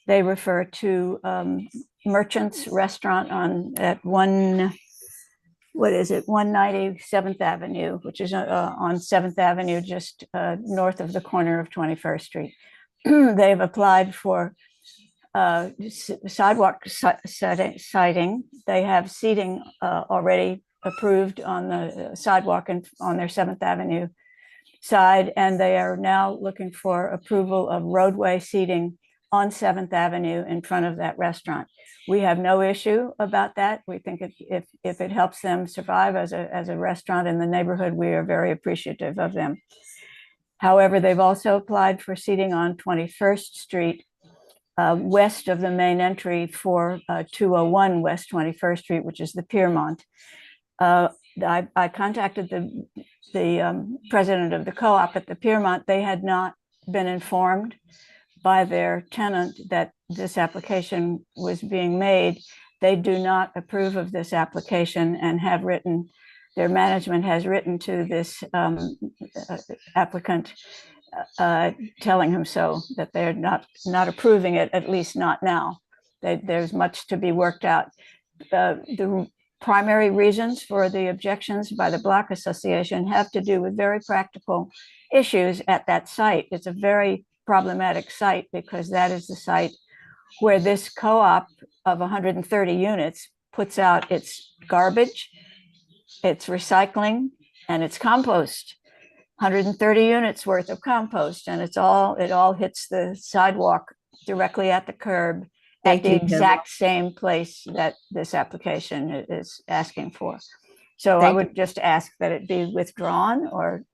They refer to Merchants Restaurant at 197th Avenue, which is on 7th Avenue, just north of the corner of 21st Street. They've applied for sidewalk siding. They have seating already approved on the sidewalk and on their 7th Avenue side, and they are now looking for approval of roadway seating on 7th Avenue in front of that restaurant. We have no issue about that. We think if it helps them survive as a restaurant in the neighborhood, we are very appreciative of them. However, they've also applied for seating on 21st Street, west of the main entry for 201 West 21st Street, which is the Piermont. I contacted the president of the co-op at the Piermont. They had not been informed by their tenant that this application was being made. They do not approve of this application and have written, their management has written to this applicant telling him so, that they're not approving it, at least not now. There's much to be worked out. The primary reasons for the objections by the Block Association have to do with very practical issues at that site. It's a very problematic site because that is the site where this co-op of 130 units puts out its garbage, its recycling, and its compost. 130 units worth of compost, and it all hits the sidewalk directly at the curb at the exact same place that this application is asking for. So I would just ask that it be withdrawn or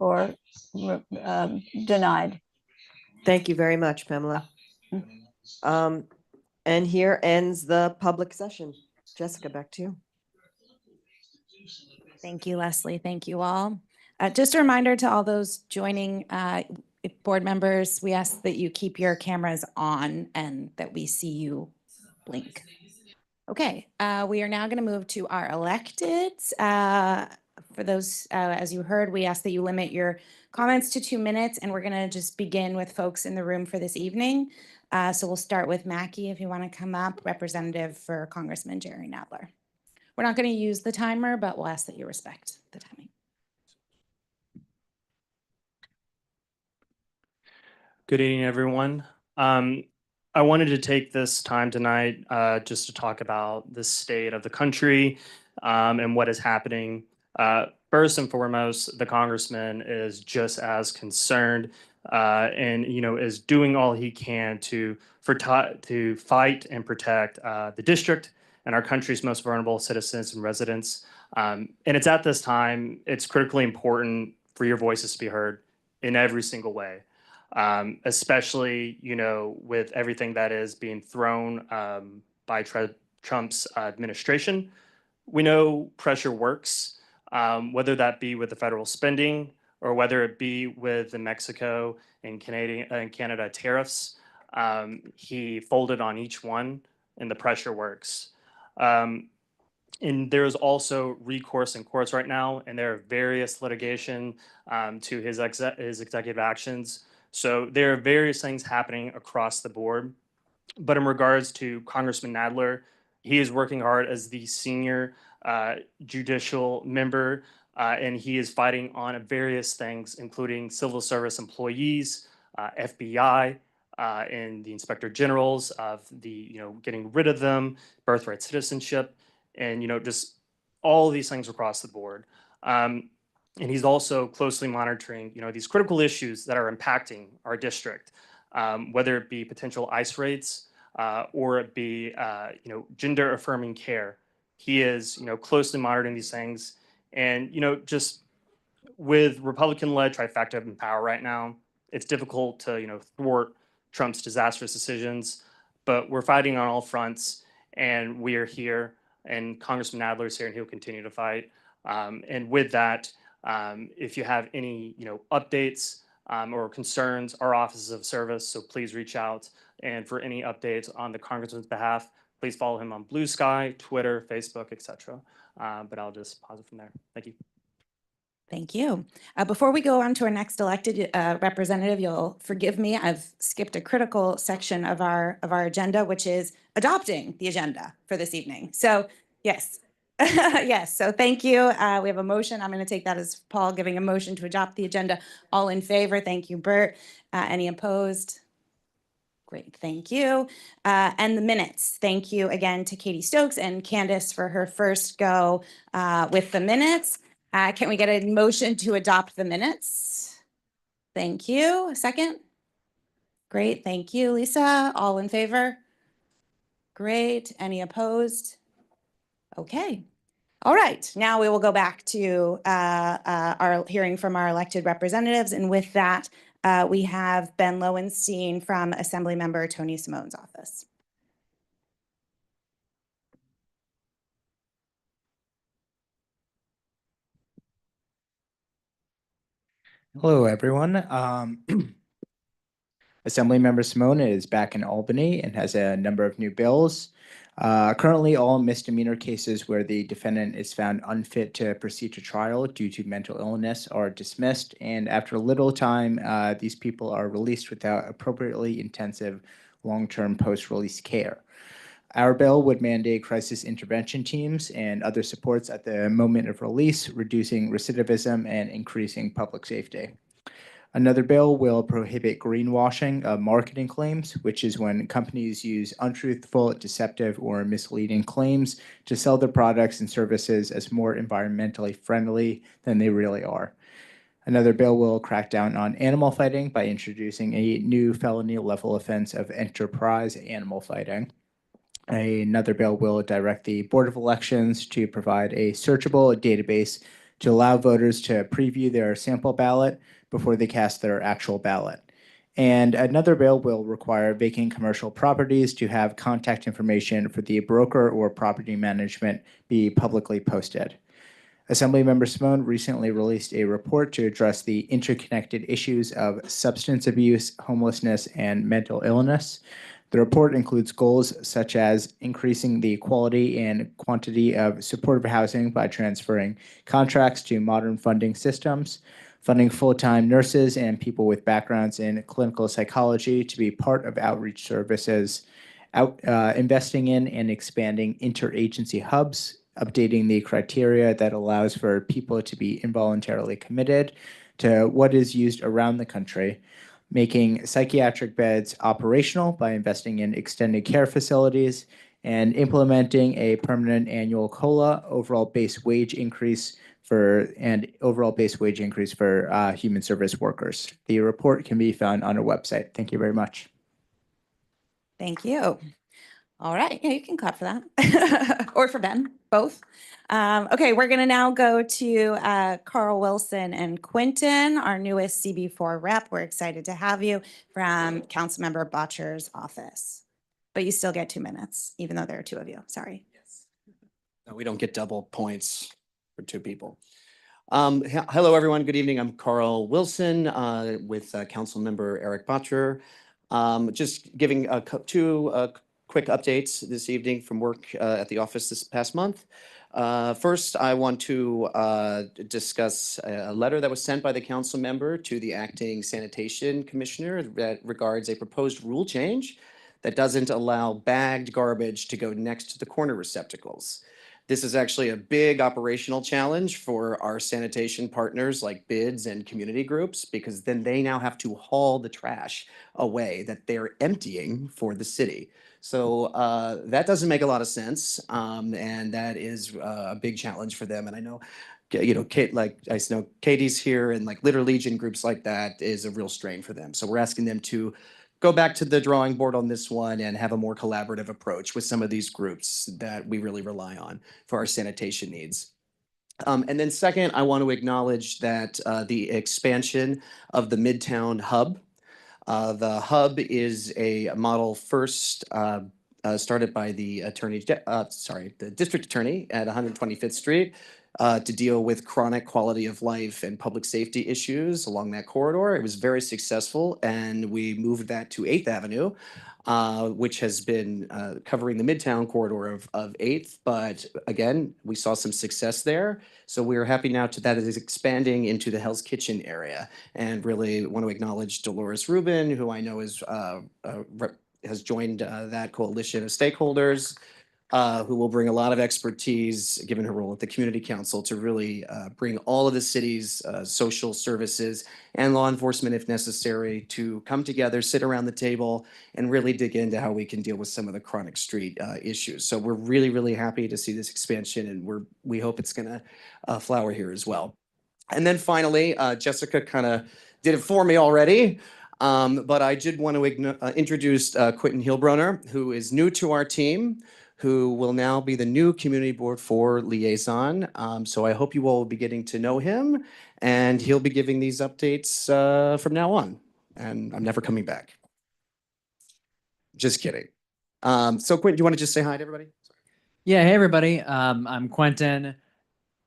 denied.
Thank you very much, Pamela. And here ends the public session. Jessica, back to you.
Thank you, Leslie. Thank you all. Just a reminder to all those joining board members, we ask that you keep your cameras on and that we see you blink. Okay, we are now going to move to our electeds. For those, as you heard, we ask that you limit your comments to 2 minutes, and we're going to just begin with folks in the room for this evening. So we'll start with Mackie, if you want to come up, representative for Congressman Jerry Nadler. We're not going to use the timer, but we'll ask that you respect the timing.
Good evening, everyone. I wanted to take this time tonight just to talk about the state of the country and what is happening. First and foremost, the congressman is just as concerned and is doing all he can to fight and protect the district and our country's most vulnerable citizens and residents. And it's at this time, it's critically important for your voices to be heard in every single way, especially, with everything that is being thrown by Trump's administration. We know pressure works, whether that be with the federal spending or whether it be with the Mexico and Canada tariffs. He folded on each one, and the pressure works. And there's also recourse in courts right now, and there are various litigation to his executive actions. So there are various things happening across the board. But in regards to Congressman Nadler, he is working hard as the senior judicial member, and he is fighting on various things, including civil service employees, FBI, and the inspector generals of the, getting rid of them, birthright citizenship, and, just all of these things across the board. And he's also closely monitoring, these critical issues that are impacting our district, whether it be potential ICE raids or it be, gender affirming care. He is, closely monitoring these things. And, just with Republican-led trifecta in power right now, it's difficult to, thwart Trump's disastrous decisions. But we're fighting on all fronts, and we are here. And Congressman Nadler is here, and he'll continue to fight. And with that, if you have any, updates or concerns, our offices of service, so please reach out. And for any updates on the Congressman's behalf, please follow him on Blue Sky, Twitter, Facebook, etc. But I'll just pause it from there. Thank you.
Thank you. Before we go on to our next elected representative, you'll forgive me. I've skipped a critical section of our agenda, which is adopting the agenda for this evening. So yes, yes. So thank you. We have a motion. I'm going to take that as Paul giving a motion to adopt the agenda. All in favor? Thank you, Bert. Any opposed? Great, thank you. And the minutes. Thank you again to Katie Stokes and Candace for her first go with the minutes. Can we get a motion to adopt the minutes? Thank you. A second? Great, thank you, Lisa. All in favor? Great. Any opposed? Okay. All right. Now we will go back to our hearing from our elected representatives. And with that, we have Ben Lowenstein from Assemblymember Tony Simone's office.
Hello, everyone. Assemblymember Simone is back in Albany and has a number of new bills. Currently, all misdemeanor cases where the defendant is found unfit to proceed to trial due to mental illness are dismissed, and after a little time, these people are released without appropriately intensive long-term post-release care. Our bill would mandate crisis intervention teams and other supports at the moment of release, reducing recidivism and increasing public safety. Another bill will prohibit greenwashing of marketing claims, which is when companies use untruthful, deceptive, or misleading claims to sell their products and services as more environmentally friendly than they really are. Another bill will crack down on animal fighting by introducing a new felony level offense of enterprise animal fighting. Another bill will direct the Board of Elections to provide a searchable database to allow voters to preview their sample ballot before they cast their actual ballot. And another bill will require vacant commercial properties to have contact information for the broker or property management be publicly posted. Assemblymember Simone recently released a report to address the interconnected issues of substance abuse, homelessness, and mental illness. The report includes goals such as increasing the quality and quantity of supportive housing by transferring contracts to modern funding systems, funding full-time nurses and people with backgrounds in clinical psychology to be part of outreach services, investing in and expanding interagency hubs, updating the criteria that allows for people to be involuntarily committed to what is used around the country, making psychiatric beds operational by investing in extended care facilities, and implementing a permanent annual COLA, overall base wage increase, and overall base wage increase for human service workers. The report can be found on our website. Thank you very much.
Thank you. All right, yeah, you can clap for that. Or for Ben, both. Okay, we're gonna now go to Carl Wilson and Quinton, our newest CB4 rep. We're excited to have you from Councilmember Botcher's office. But you still get 2 minutes, even though there are 2 of you, sorry.
No, we don't get double points for 2 people. Hello, everyone. Good evening. I'm Carl Wilson with Councilmember Eric Botcher. Just giving 2 quick updates this evening from work at the office this past month. First, I want to discuss a letter that was sent by the council member to the acting sanitation commissioner that regards a proposed rule change that doesn't allow bagged garbage to go next to the corner receptacles. This is actually a big operational challenge for our sanitation partners like BIDS and community groups, because then they now have to haul the trash away that they're emptying for the city. So that doesn't make a lot of sense, and that is a big challenge for them. And I know, Kate, like I know Katie's here, and like Litter Legion groups like that is a real strain for them. So we're asking them to go back to the drawing board on this one and have a more collaborative approach with some of these groups that we really rely on for our sanitation needs. And then second, I want to acknowledge that the expansion of the Midtown Hub. The hub is a model first started by the the district attorney at 125th Street to deal with chronic quality of life and public safety issues along that corridor. It was very successful, and we moved that to 8th Avenue, which has been covering the Midtown corridor of 8th. But again, we saw some success there. So we're happy now that it is expanding into the Hell's Kitchen area, and really want to acknowledge Dolores Rubin, who I know is has joined that coalition of stakeholders, who will bring a lot of expertise, given her role at the Community Council, to really bring all of the city's social services and law enforcement, if necessary, to come together, sit around the table, and really dig into how we can deal with some of the chronic street issues. So we're really, really happy to see this expansion, and we hope it's going to flower here as well. And then finally, Jessica kind of did it for me already. But I did want to introduce Quentin Hilbroner, who is new to our team, who will now be the new Community Board 4 liaison. So I hope you all will be getting to know him, and he'll be giving these updates from now on. And I'm never coming back. Just kidding. So Quentin, do you want to just say hi to everybody?
Yeah, hey everybody. I'm Quentin.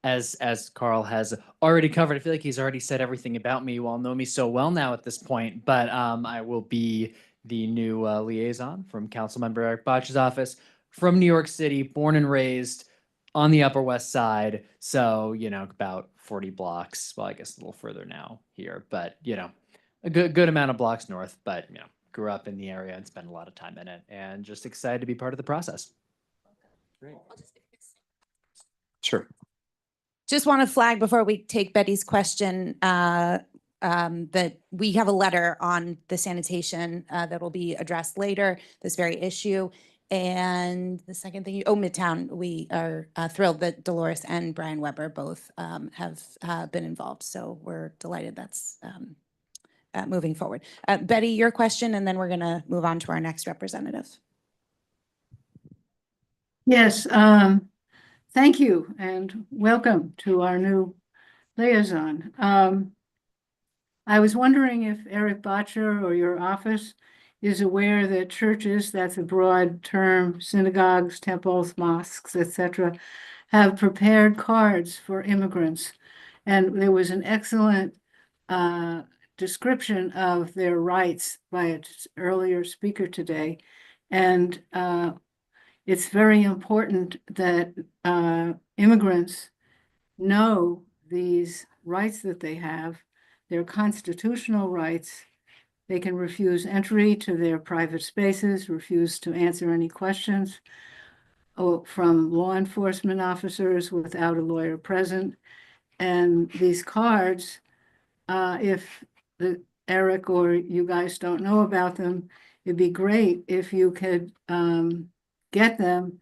As Carl has already covered, I feel like he's already said everything about me. You all know me so well now at this point, but I will be the new liaison from Councilmember Eric Botch's office, from New York City, born and raised on the Upper West Side. So, about 40 blocks. Well, I guess a little further now here, but, a good amount of blocks north, but, grew up in the area and spent a lot of time in it, and just excited to be part of the process.
Great. Sure.
Just want to flag before we take Betty's question that we have a letter on the sanitation that will be addressed later, this very issue. And the second thing, Midtown, we are thrilled that Dolores and Brian Weber both have been involved. So we're delighted that's moving forward. Betty, your question, and then we're going to move on to our next representative.
Yes. Thank you, and welcome to our new liaison. I was wondering if Eric Botcher or your office is aware that churches, that's a broad term, synagogues, temples, mosques, etc., have prepared cards for immigrants. And there was an excellent description of their rights by an earlier speaker today. And it's very important that immigrants know these rights that they have, their constitutional rights. They can refuse entry to their private spaces, refuse to answer any questions from law enforcement officers without a lawyer present. And these cards, if Eric or you guys don't know about them, it'd be great if you could get them,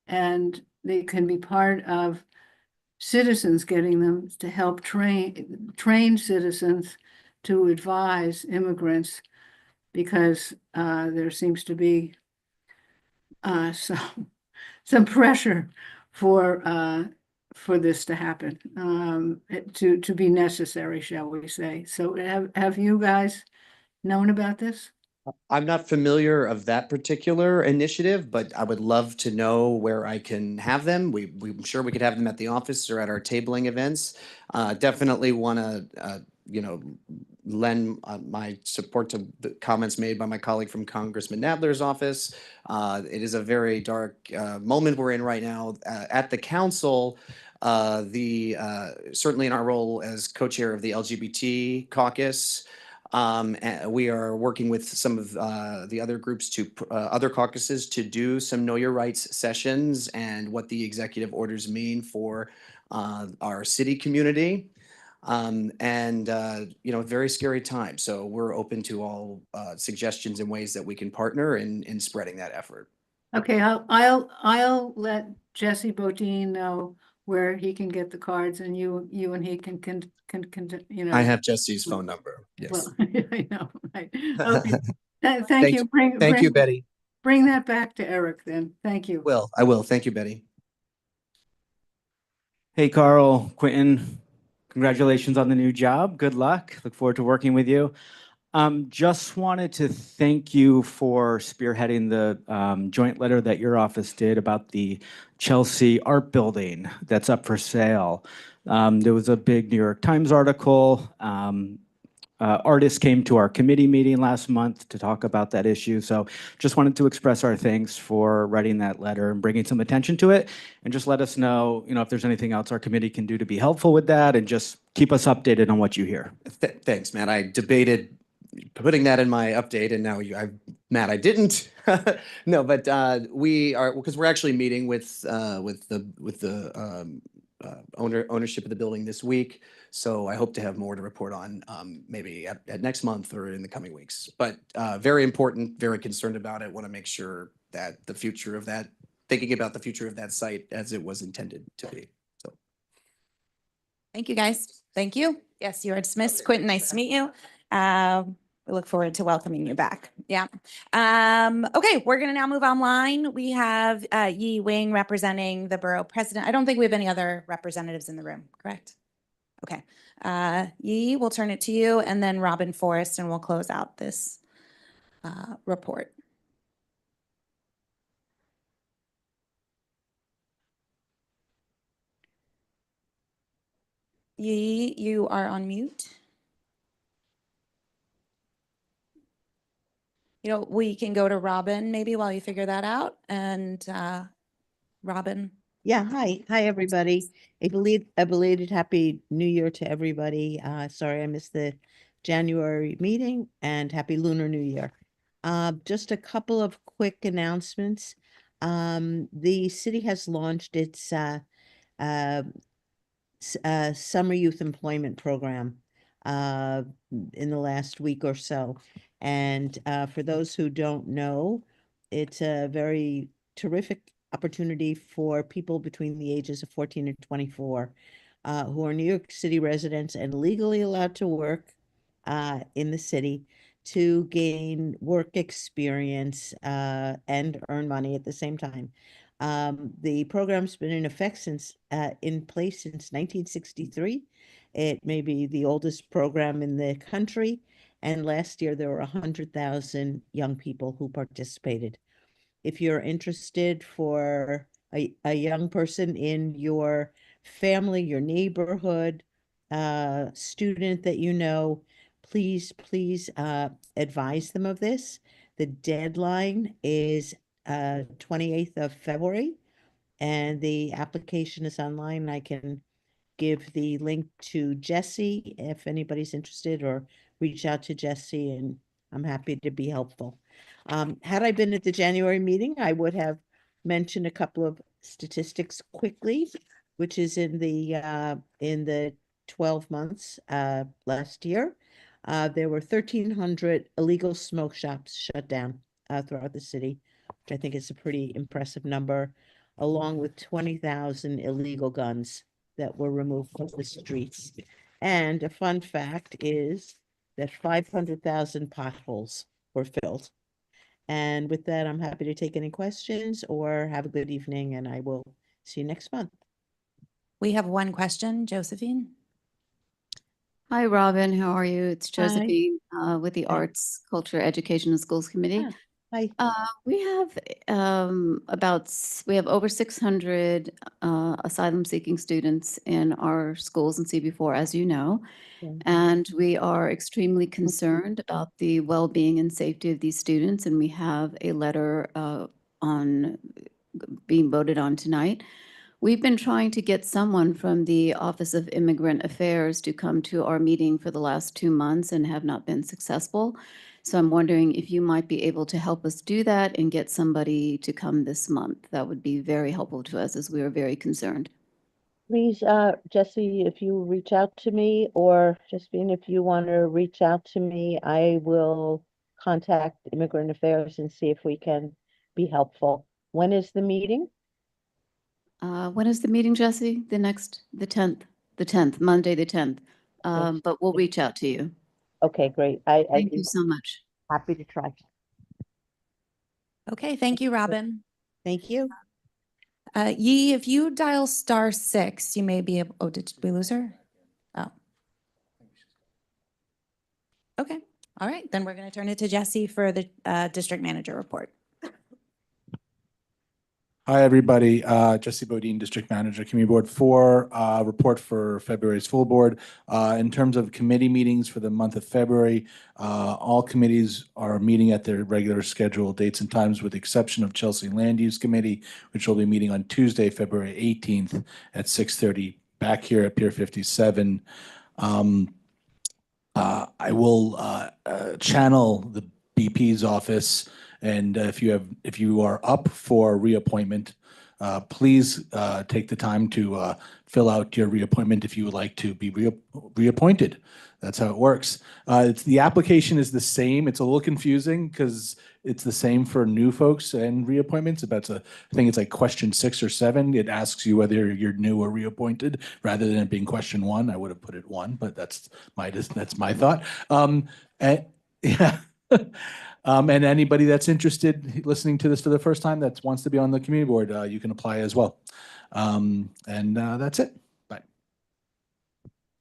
and they can be part of citizens, getting them to help train citizens to advise immigrants, because there seems to be some pressure for this to happen, to be necessary, shall we say. So have you guys known about this?
I'm not familiar of that particular initiative, but I would love to know where I can have them. I'm sure we could have them at the office or at our tabling events. Definitely want to, lend my support to the comments made by my colleague from Congressman Nadler's office. It is a very dark moment we're in right now at the council. Certainly in our role as co-chair of the LGBT caucus, and we are working with some of the other groups other caucuses to do some Know Your Rights sessions and what the executive orders mean for our city community. Very scary time. So we're open to all suggestions and ways that we can partner in spreading that effort.
Okay, I'll let Jesse Bodine know where he can get the cards, and you and he can
I have Jesse's phone number. Yes.
Well, I know, right. Okay. Thank
Thank
you.
you. Thank you, Betty.
Bring that back to Eric then. Thank you.
I will. Thank you, Betty.
Hey, Carl, Quentin, congratulations on the new job. Good luck. Look forward to working with you. Just wanted to thank you for spearheading the joint letter that your office did about the Chelsea art building that's up for sale. There was a big New York Times article. Artists came to our committee meeting last month to talk about that issue. So just wanted to express our thanks for writing that letter and bringing some attention to it. And just let us know, if there's anything else our committee can do to be helpful with that, and just keep us updated on what you hear.
Thanks, Matt. I debated putting that in my update, and now Matt, I didn't. No, but we are, because we're actually meeting with the ownership of the building this week. So I hope to have more to report on maybe at next month or in the coming weeks. But very important, very concerned about it. Want to make sure that thinking about the future of that site as it was intended to be. So.
Thank you, guys. Thank you. Yes, you are dismissed. Quentin, nice to meet you. We look forward to welcoming you back. Yeah. Okay, we're going to now move online. We have Yiyi Wang representing the borough president. I don't think we have any other representatives in the room, correct? Okay. Yiyi, we'll turn it to you, and then Robin Forrest, and we'll close out this report. Yiyi, you are on mute. We can go to Robin maybe while you figure that out. And Robin.
Yeah, hi everybody. A belated happy new year to everybody. Sorry I missed the January meeting, and happy Lunar New Year. Just a couple of quick announcements. The city has launched its summer youth employment program in the last week or so. And for those who don't know, it's a very terrific opportunity for people between the ages of 14 and 24 who are New York City residents and legally allowed to work in the city to gain work experience and earn money at the same time. The program's been in effect in place since 1963. It may be the oldest program in the country, and last year there were 100,000 young people who participated. If you're interested for a young person in your family, your neighborhood, student that you know, please advise them of this. The deadline is 28th of February, and the application is online. I can give the link to Jesse if anybody's interested, or reach out to Jesse, and I'm happy to be helpful. Had I been at the January meeting, I would have mentioned a couple of statistics quickly, which is in the 12 months last year. There were 1,300 illegal smoke shops shut down throughout the city, which I think is a pretty impressive number, along with 20,000 illegal guns that were removed from the streets. And a fun fact is that 500,000 potholes were filled. And with that, I'm happy to take any questions or have a good evening, and I will see you next month.
We have one question, Josephine.
Hi, Robin. How are you? It's
Hi.
Josephine with the Arts, Culture, Education, and Schools Committee.
Hi.
We have we have over 600 asylum-seeking students in our schools in CB4, as you know, and we are extremely concerned about the well-being and safety of these students. And we have a letter on being voted on tonight. We've been trying to get someone from the Office of Immigrant Affairs to come to our meeting for the last 2 months and have not been successful. So I'm wondering if you might be able to help us do that and get somebody to come this month. That would be very helpful to us as we are very concerned.
Please, Jesse, if you reach out to me, or Josephine, if you want to reach out to me, I will contact Immigrant Affairs and see if we can be helpful. When is the meeting?
When is the meeting, Jesse? The 10th, Monday, the 10th. But we'll reach out to you.
Okay, great.
Thank you so much.
Happy to try.
Okay, thank you, Robin.
Thank you.
Yi, if you dial *6, you may be able, oh, did we lose her? Oh. Okay, all right, then we're gonna turn it to Jesse for the district manager report.
Hi, everybody. Jesse Bodine, District Manager, Community Board 4, report for February's full board. In terms of committee meetings for the month of February, all committees are meeting at their regular scheduled dates and times, with the exception of Chelsea Land Use Committee, which will be meeting on Tuesday, February 18th at 6:30 back here at Pier 57. I will channel the BP's office, and if you are up for reappointment, please take the time to fill out your reappointment if you would like to be reappointed. That's how it works. The application is the same. It's a little confusing because it's the same for new folks and reappointments. I think it's like question 6 or 7. It asks you whether you're new or reappointed rather than it being question 1. I would have put it 1, but that's my thought. Yeah. And anybody that's interested, listening to this for the first time, that wants to be on the community board, you can apply as well. And that's it. Bye.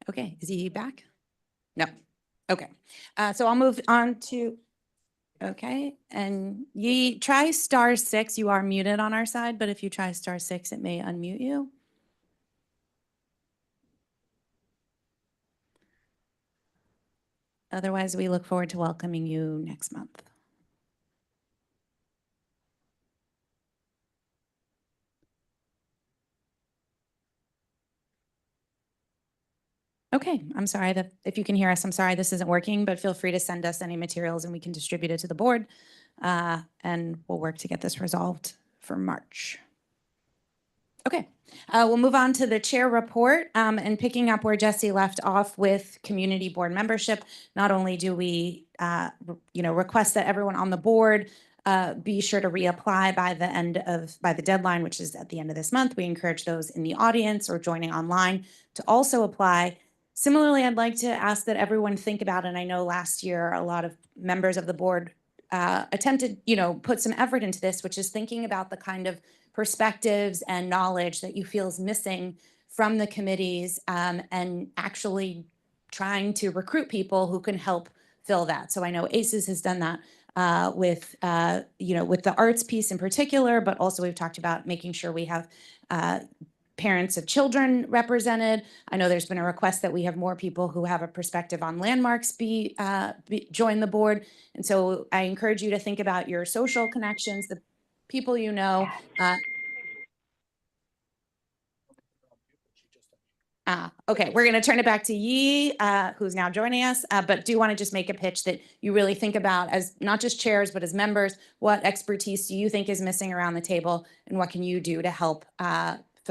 Okay, is he back? No. Okay, so I'll move on to, okay, and Yi, try *6. You are muted on our side, but if you try *6, it may unmute you. Otherwise, we look forward to welcoming you next month. Okay, I'm sorry that if you can hear us, I'm sorry this isn't working, but feel free to send us any materials and we can distribute it to the board. And we'll work to get this resolved for March. Okay, we'll move on to the chair report, and picking up where Jesse left off with community board membership. Not only do we, request that everyone on the board be sure to reapply by the deadline, which is at the end of this month. We encourage those in the audience or joining online to also apply. Similarly, I'd like to ask that everyone think about, and I know last year a lot of members of the board attempted, put some effort into this, which is thinking about the kind of perspectives and knowledge that you feel is missing from the committees, and actually trying to recruit people who can help fill that. So I know ACES has done that with the arts piece in particular, but also we've talked about making sure we have parents of children represented. I know there's been a request that we have more people who have a perspective on landmarks join the board. And so I encourage you to think about your social connections, the people you know. Okay, we're going to turn it back to Yi, who's now joining us, but do want to just make a pitch that you really think about as not just chairs, but as members, what expertise do you think is missing around the table and what can you do to help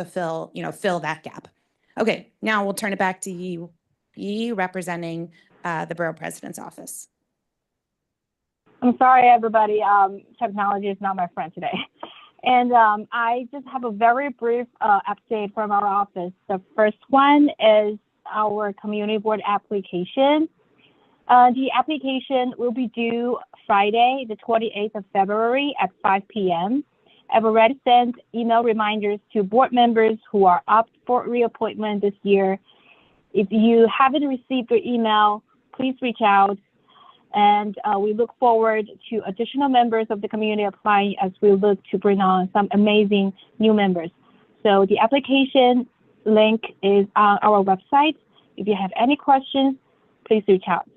fill that gap? Okay, now we'll turn it back to Yi representing the Borough President's Office.
I'm sorry, everybody. Technology is not my friend today.
And I just have a very brief update from our office. The first one is our community board application. The application will be due Friday, the 28th of February at 5 p.m. I've already sent email reminders to board members who are up for reappointment this year. If you haven't received your email, please reach out. And we look forward to additional members of the community applying as we look to bring on some amazing new members. So the application link is on our website. If you have any questions, please reach out.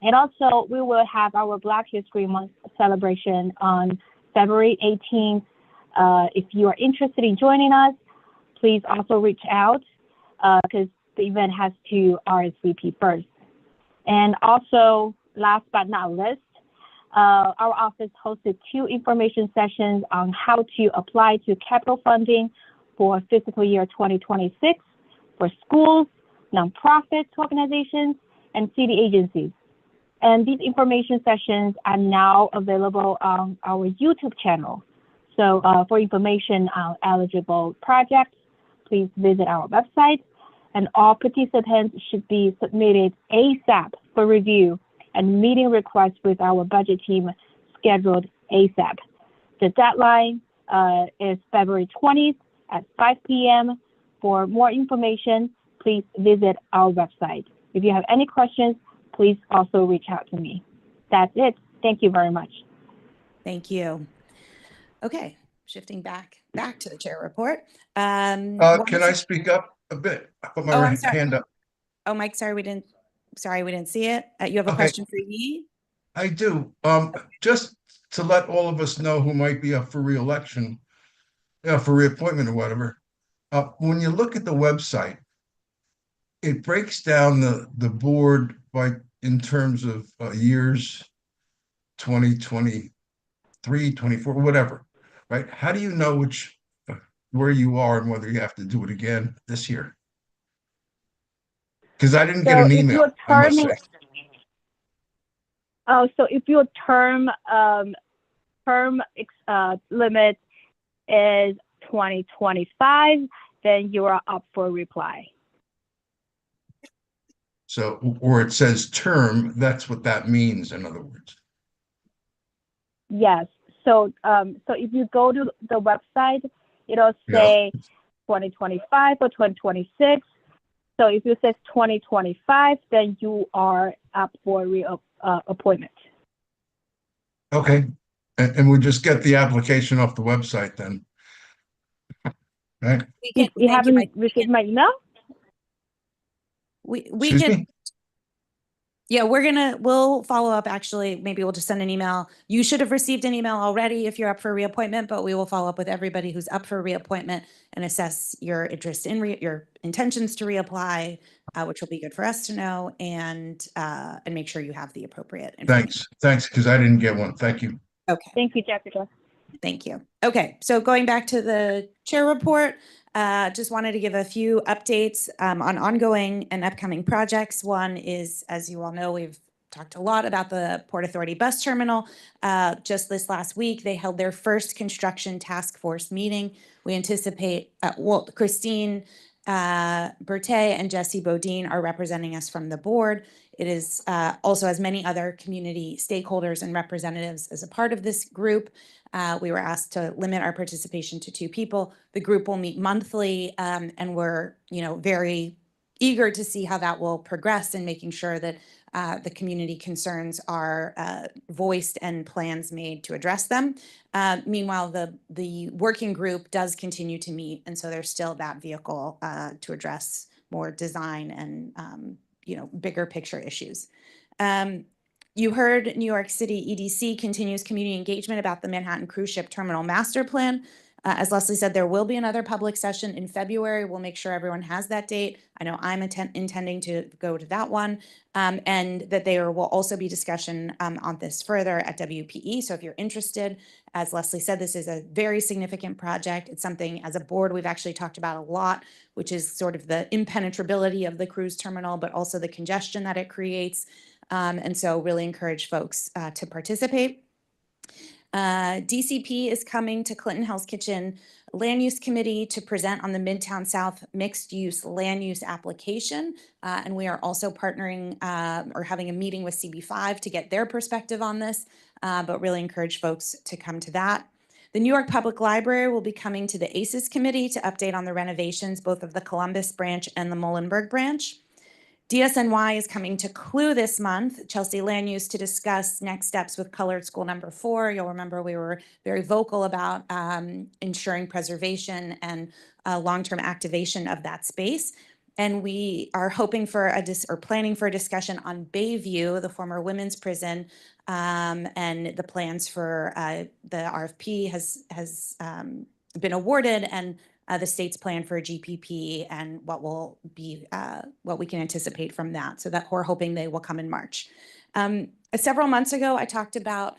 And also, we will have our Black History Month celebration on February 18th. If you are interested in joining us, please also reach out because the event has to RSVP first. And also, last but not least, our office hosted 2 information sessions on how to apply to capital funding for fiscal year 2026 for schools, nonprofits, organizations, and city agencies. And these information sessions are now available on our YouTube channel. So for information on eligible projects, please visit our website. And all participants should be submitted ASAP for review and meeting requests with our budget team scheduled ASAP. The deadline is February 20th at 5 p.m. For more information, please visit our website. If you have any questions, please also reach out to me. That's it. Thank you very much.
Thank you. Okay, shifting back to the chair report.
Can I speak up a bit? I put my hand up.
Oh, Mike, sorry, we didn't see it. You have a question for Yiyi?
I do. Just to let all of us know who might be up for reelection, for reappointment or whatever. When you look at the website, it breaks down the board in terms of years, 2023, 24, whatever, right? How do you know where you are and whether you have to do it again this year? Because I didn't get an email, I must say.
Oh, so if your term limit is 2025, then you are up for reply.
So, or it says term, that's what that means, in other words.
Yes. So, so if you go to the website, it'll say 2025 or 2026. So if it says 2025, then you are up for appointment.
Okay. And we just get the application off the website then. Right?
You haven't received my email?
We can. Yeah, we'll follow up. Actually, maybe we'll just send an email. You should have received an email already if you're up for reappointment, but we will follow up with everybody who's up for reappointment and assess your interest in your intentions to reapply, which will be good for us to know, and make sure you have the appropriate information.
Thanks, because I didn't get one. Thank you.
Okay.
Thank you, Jessica.
Thank you. Okay, so going back to the chair report, just wanted to give a few updates on ongoing and upcoming projects. One is, as you all know, we've talked a lot about the Port Authority bus terminal. Just this last week, they held their first construction task force meeting. We anticipate, Christine Berthe and Jesse Bodine are representing us from the board. It is also has many other community stakeholders and representatives as a part of this group. We were asked to limit our participation to 2 people. The group will meet monthly, and we're very eager to see how that will progress in making sure that the community concerns are voiced and plans made to address them. Meanwhile, the working group does continue to meet, and so there's still that vehicle to address more design and bigger picture issues. You heard New York City EDC continues community engagement about the Manhattan Cruise Ship Terminal Master Plan. As Leslie said, there will be another public session in February. We'll make sure everyone has that date. I know I'm intending to go to that one, and that there will also be discussion on this further at WPE. So if you're interested, as Leslie said, this is a very significant project. It's something as a board we've actually talked about a lot, which is sort of the impenetrability of the cruise terminal, but also the congestion that it creates. And so really encourage folks to participate. DCP is coming to Clinton Hell's Kitchen Land Use Committee to present on the Midtown South mixed use land use application. And we are also partnering or having a meeting with CB5 to get their perspective on this, but really encourage folks to come to that. The New York Public Library will be coming to the ACES Committee to update on the renovations, both of the Columbus branch and the Muhlenberg branch. DSNY is coming to Clue this month, Chelsea Land Use, to discuss next steps with Colored School number 4. You'll remember we were very vocal about ensuring preservation and long-term activation of that space. And we are hoping for planning for a discussion on Bayview, the former women's prison, and the plans for the RFP has been awarded, and the state's plan for a GPP and what will be what we can anticipate from that. So that we're hoping they will come in March. Several months ago, I talked about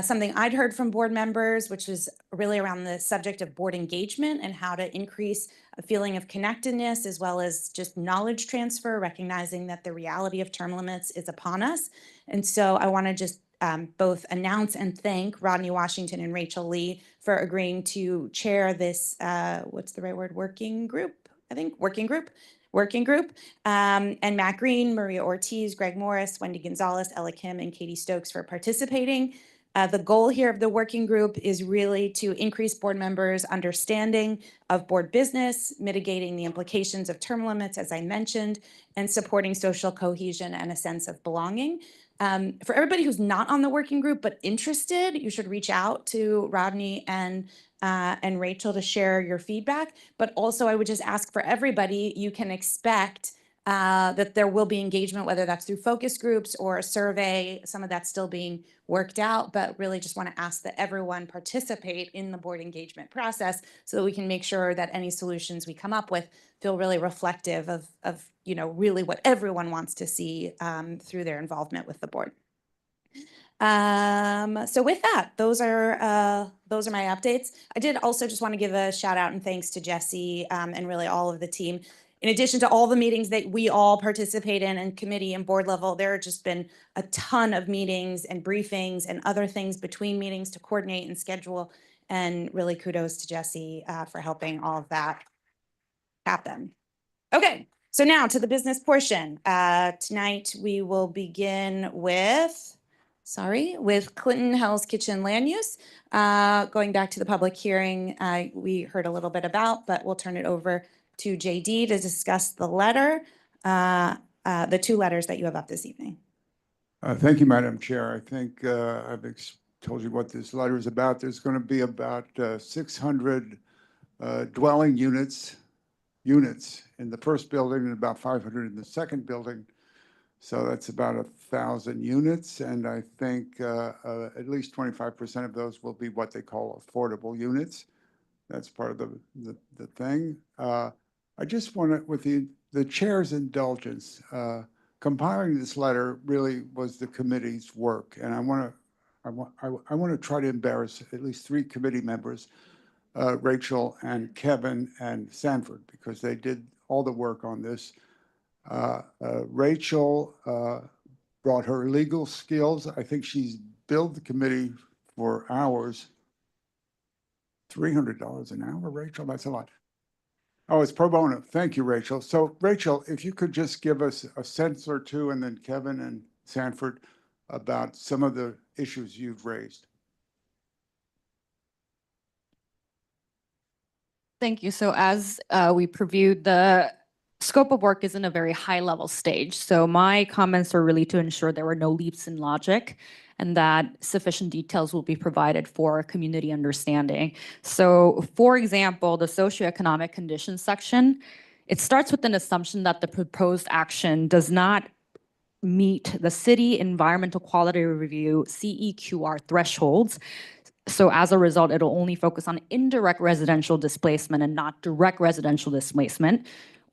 something I'd heard from board members, which was really around the subject of board engagement and how to increase a feeling of connectedness as well as just knowledge transfer, recognizing that the reality of term limits is upon us. And so I want to just both announce and thank Rodney Washington and Rachel Lee for agreeing to chair this, what's the right word, working group, I think, working group. And Matt Green, Maria Ortiz, Greg Morris, Wendy Gonzalez, Ella Kim, and Katie Stokes for participating. The goal here of the working group is really to increase board members' understanding of board business, mitigating the implications of term limits, as I mentioned, and supporting social cohesion and a sense of belonging. For everybody who's not on the working group but interested, you should reach out to Rodney and Rachel to share your feedback. But also, I would just ask for everybody, you can expect that there will be engagement, whether that's through focus groups or a survey. Some of that's still being worked out, but really just want to ask that everyone participate in the board engagement process so that we can make sure that any solutions we come up with feel really reflective of really what everyone wants to see through their involvement with the board. So with that, those are my updates. I did also just want to give a shout out and thanks to Jesse and really all of the team. In addition to all the meetings that we all participate in and committee and board level, there have just been a ton of meetings and briefings and other things between meetings to coordinate and schedule. And really kudos to Jesse for helping all of that happen. Okay, so now to the business portion. Tonight we will begin with Clinton Hell's Kitchen land use. Going back to the public hearing we heard a little bit about, but we'll turn it over to JD to discuss the letter, the two letters that you have up this evening.
Thank you, Madam Chair. I think I've told you what this letter is about. There's going to be about 600 dwelling units in the first building and about 500 in the second building. So that's about 1,000 units. And I think at least 25% of those will be what they call affordable units. That's part of the thing. I just want to, with the chair's indulgence, compiling this letter really was the committee's work, and I want to try to embarrass at least 3 committee members, Rachel and Kevin and Sanford, because they did all the work on this. Rachel brought her legal skills. I think she's billed the committee for hours. $300 an hour, Rachel? That's a lot. Oh, it's pro bono. Thank you, Rachel. So, Rachel, if you could just give us a sense or two, and then Kevin and Sanford, about some of the issues you've raised.
Thank you. So as we previewed, the scope of work is in a very high level stage. So my comments are really to ensure there were no leaps in logic and that sufficient details will be provided for community understanding. So for example, the socioeconomic conditions section, it starts with an assumption that the proposed action does not meet the City Environmental Quality Review CEQR thresholds. So as a result, it'll only focus on indirect residential displacement and not direct residential displacement.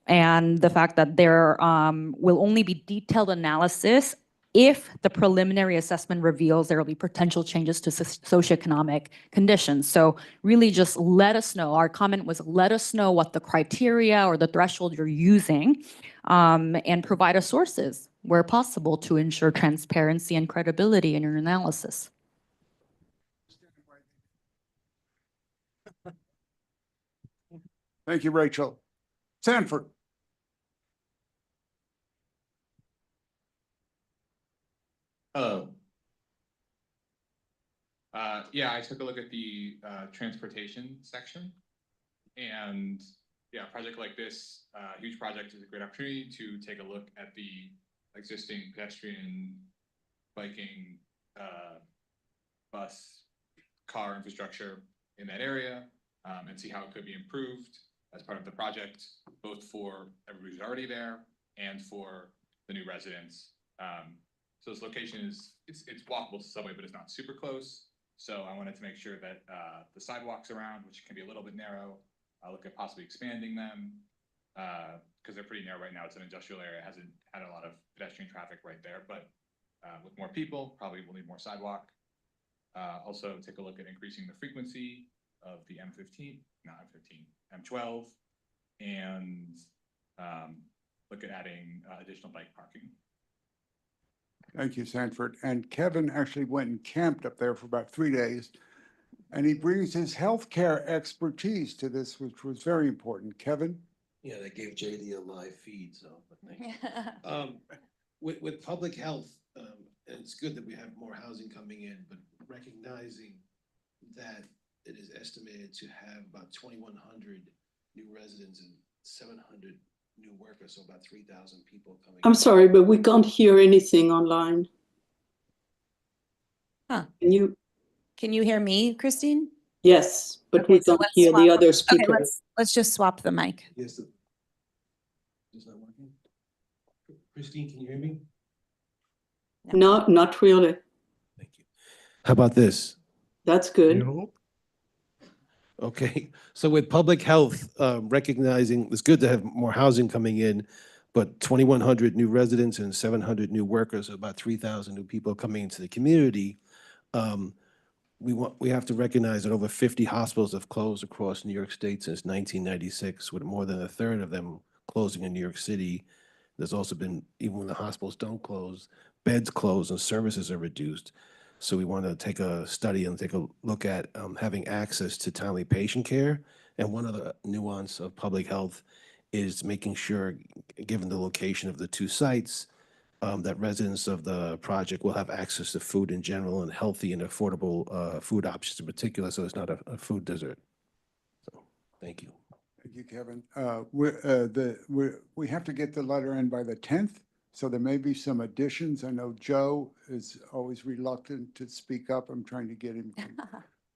And the fact that there will only be detailed analysis if the preliminary assessment reveals there will be potential changes to socioeconomic conditions. So really just let us know. Our comment was let us know what the criteria or the threshold you're using and provide us sources where possible to ensure transparency and credibility in your analysis.
Thank you, Rachel. Sanford.
Hello. Yeah, I took a look at the transportation section, and yeah, a project like this, huge project, is a great opportunity to take a look at the existing pedestrian, biking, bus, car infrastructure in that area, and see how it could be improved as part of the project, both for everybody who's already there and for the new residents. So this location is, it's walkable to subway, but it's not super close. So I wanted to make sure that the sidewalks around, which can be a little bit narrow, look at possibly expanding them, because they're pretty narrow right now. It's an industrial area, hasn't had a lot of pedestrian traffic right there, but with more people, probably we'll need more sidewalk. Also take a look at increasing the frequency of the M15, not M15, M12, and look at adding additional bike parking.
Thank you, Sanford. And Kevin actually went and camped up there for about 3 days. And he brings his healthcare expertise to this, which was very important. Kevin?
Yeah, they gave JD a live feed, so, but thank you. With public health, it's good that we have more housing coming in, but recognizing that it is estimated to have about 2,100 new residents and 700 new workers, so about 3,000 people coming.
I'm sorry, but we can't hear anything online.
Huh.
Can you
hear me, Christine?
Yes, but
Okay,
we
so
can't
let's
hear the
swap-
other
Okay,
speaker.
let's just swap the mic.
Yes, it's not working. Christine, can you hear me?
No, not really.
How about this?
That's good.
Okay, so with public health, recognizing it's good to have more housing coming in, but 2,100 new residents and 700 new workers, so about 3,000 new people coming into the community. We have to recognize that over 50 hospitals have closed across New York State since 1996, with more than a third of them closing in New York City. There's also been, even when the hospitals don't close, beds close and services are reduced. So we want to take a study and take a look at having access to timely patient care. And one other nuance of public health is making sure, given the location of the two sites, that residents of the project will have access to food in general and healthy and affordable food options in particular, so it's not a food desert. So, thank you.
Thank you, Kevin. We have to get the letter in by the 10th, so there may be some additions. I know Joe is always reluctant to speak up. I'm trying to get him to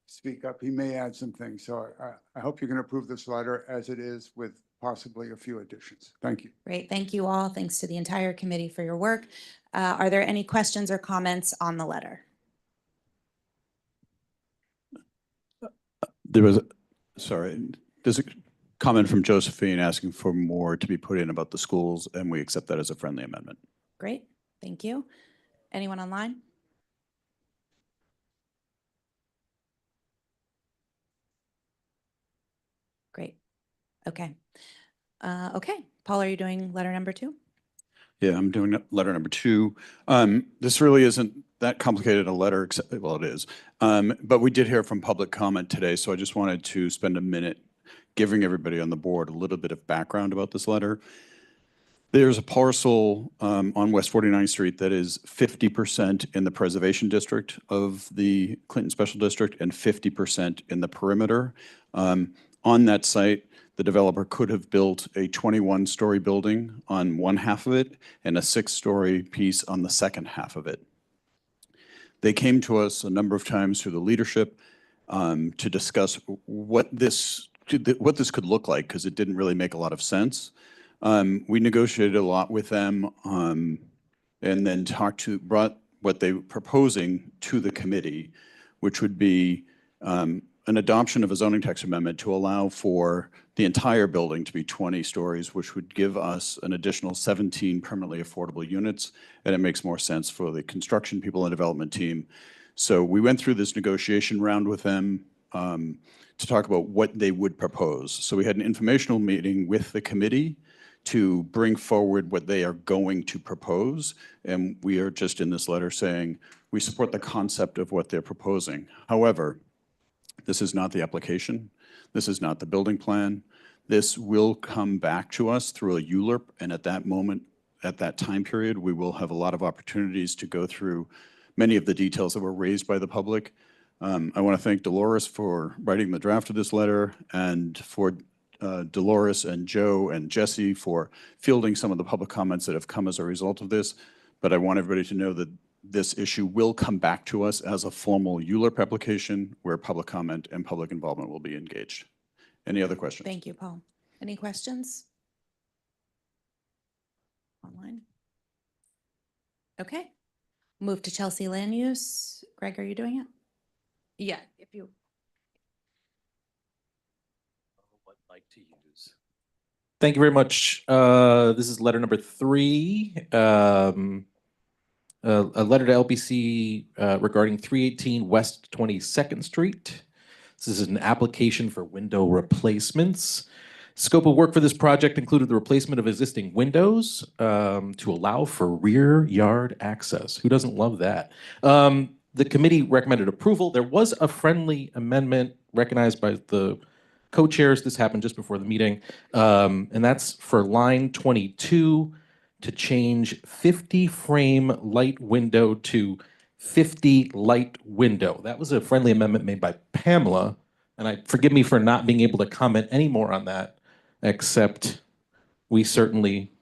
speak up. He may add some things. So I hope you can approve this letter as it is with possibly a few additions. Thank you.
Great, thank you all. Thanks to the entire committee for your work. Are there any questions or comments on the letter?
There's a comment from Josephine asking for more to be put in about the schools, and we accept that as a friendly amendment.
Great, thank you. Anyone online? Great, okay. Okay, Paul, are you doing letter number 2?
Yeah, I'm doing letter number 2. This really isn't that complicated a letter, except, well, it is. But we did hear from public comment today, so I just wanted to spend a minute giving everybody on the board a little bit of background about this letter. There's a parcel on West 49th Street that is 50% in the preservation district of the Clinton Special District and 50% in the perimeter. On that site, the developer could have built a 21-story building on one half of it and a 6-story piece on the second half of it. They came to us a number of times through the leadership to discuss what this could look like, because it didn't really make a lot of sense. We negotiated a lot with them and then brought what they were proposing to the committee, which would be an adoption of a zoning text amendment to allow for the entire building to be 20 stories, which would give us an additional 17 permanently affordable units, and it makes more sense for the construction people and development team. So we went through this negotiation round with them to talk about what they would propose. So we had an informational meeting with the committee to bring forward what they are going to propose, and we are just in this letter saying we support the concept of what they're proposing. However, this is not the application. This is not the building plan. this will come back to us through a ULURP, and at that moment, at that time period, we will have a lot of opportunities to go through many of the details that were raised by the public. I want to thank Dolores for writing the draft of this letter, and for Dolores and Joe and Jesse for fielding some of the public comments that have come as a result of this. But I want everybody to know that this issue will come back to us as a formal ULURP application where public comment and public involvement will be engaged. Any other questions?
Thank you, Paul. Any questions? Online? Okay. Move to Chelsea land use. Greg, are you doing it? Yeah, if you.
What mic to use? Thank you very much. This is letter number 3. A letter to LPC regarding 318 West 22nd Street. This is an application for window replacements. Scope of work for this project included the replacement of existing windows to allow for rear yard access. Who doesn't love that? The committee recommended approval. There was a friendly amendment recognized by the co-chairs. This happened just before the meeting. And that's for line 22 to change 50 frame light window to 50 light window. That was a friendly amendment made by Pamela. And forgive me for not being able to comment any more on that, except we certainly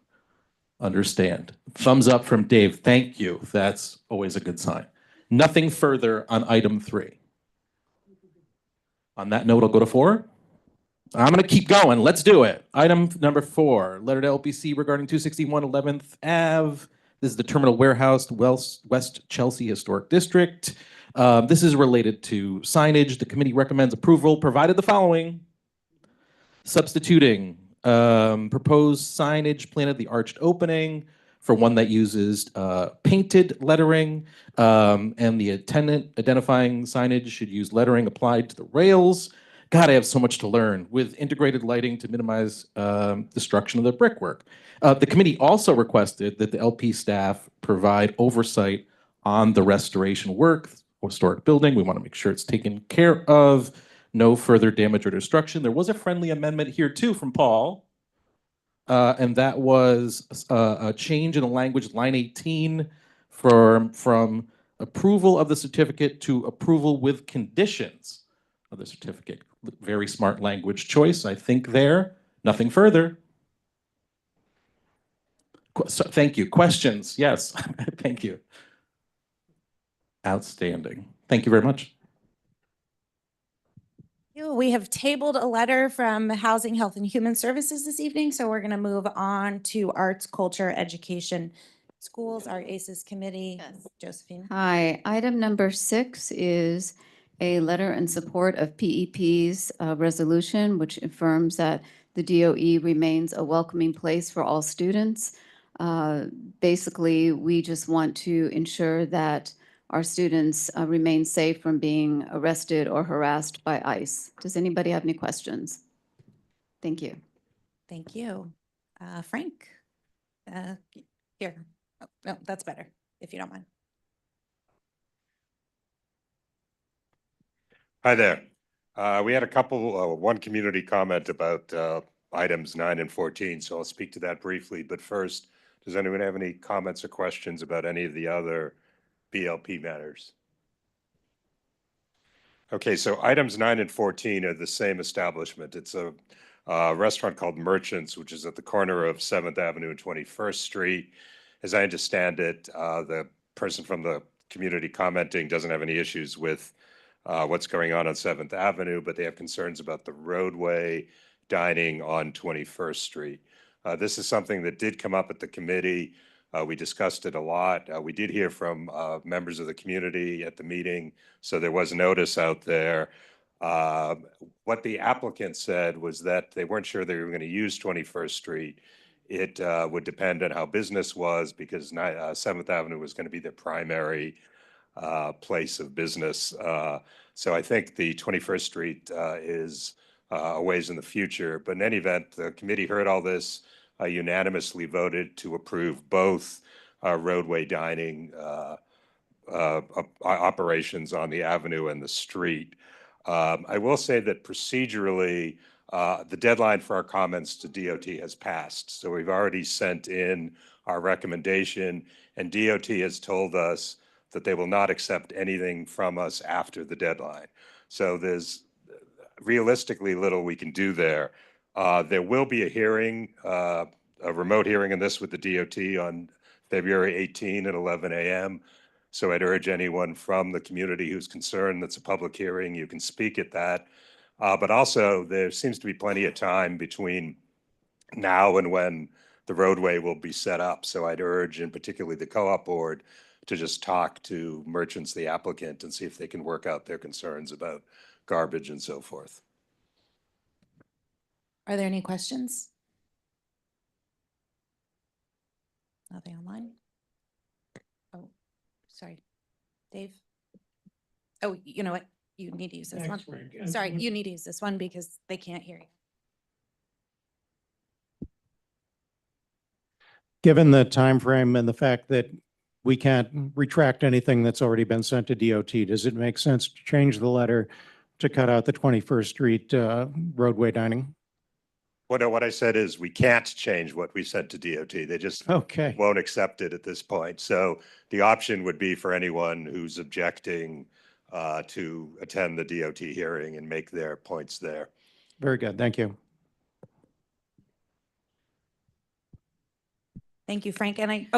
understand. Thumbs up from Dave. Thank you. That's always a good sign. Nothing further on item 3. On that note, I'll go to 4. I'm going to keep going. Let's do it. Item number 4, letter to LPC regarding 261 11th Ave. This is the Terminal Warehouse, West Chelsea Historic District. This is related to signage. The committee recommends approval, provided the following. Substituting proposed signage planted the arched opening for one that uses painted lettering, and the attendant identifying signage should use lettering applied to the rails. God, I have so much to learn, with integrated lighting to minimize destruction of the brickwork. The committee also requested that the LP staff provide oversight on the restoration work, historic building. We want to make sure it's taken care of, no further damage or destruction. There was a friendly amendment here too from Paul, and that was a change in the language, line 18, from approval of the certificate to approval with conditions of the certificate. Very smart language choice, I think there. Nothing further. Thank you. Questions? Yes. Thank you. Outstanding. Thank you very much.
We have tabled a letter from Housing, Health, and Human Services this evening, so we're going to move on to Arts, Culture, Education, Schools, our ACES committee.
Yes.
Josephine.
Hi, item number 6 is a letter in support of PEP's resolution, which affirms that the DOE remains a welcoming place for all students. Basically, we just want to ensure that our students remain safe from being arrested or harassed by ICE. Does anybody have any questions? Thank you.
Thank you. Frank? Here. Oh, no, that's better, if you don't mind.
Hi there. We had one community comment about items 9 and 14, so I'll speak to that briefly. But first, does anyone have any comments or questions about any of the other BLP matters? Okay, so items 9 and 14 are the same establishment. It's a restaurant called Merchants, which is at the corner of 7th Avenue and 21st Street. As I understand it, the person from the community commenting doesn't have any issues with what's going on 7th Avenue, but they have concerns about the roadway dining on 21st Street. This is something that did come up at the committee. We discussed it a lot. We did hear from members of the community at the meeting, so there was notice out there. What the applicant said was that they weren't sure they were going to use 21st Street. It would depend on how business was, because 7th Avenue was going to be their primary place of business. So I think the 21st Street is a ways in the future. But in any event, the committee heard all this, unanimously voted to approve both roadway dining operations on the avenue and the street. I will say that procedurally, the deadline for our comments to DOT has passed. So we've already sent in our recommendation, and DOT has told us that they will not accept anything from us after the deadline. So there's realistically little we can do there. There will be a hearing, a remote hearing on this with the DOT on February 18 at 11 a.m. So I'd urge anyone from the community who's concerned, that's a public hearing, you can speak at that. But also there seems to be plenty of time between now and when the roadway will be set up. So I'd urge, and particularly the co-op board, to just talk to Merchants, the applicant, and see if they can work out their concerns about garbage and so forth.
Are there any questions? Nothing online? Oh, sorry. Dave? Oh, you know what? You need to use this one. Sorry, you need to use this one because they can't hear you.
Given the time frame and the fact that we can't retract anything that's already been sent to DOT, does it make sense to change the letter to cut out the 21st Street roadway dining?
What I said is we can't change what we sent to DOT. They just won't accept it at this point. So the option would be for anyone who's objecting to attend the DOT hearing and make their points there.
Very good. Thank you.
Thank you, Frank. And I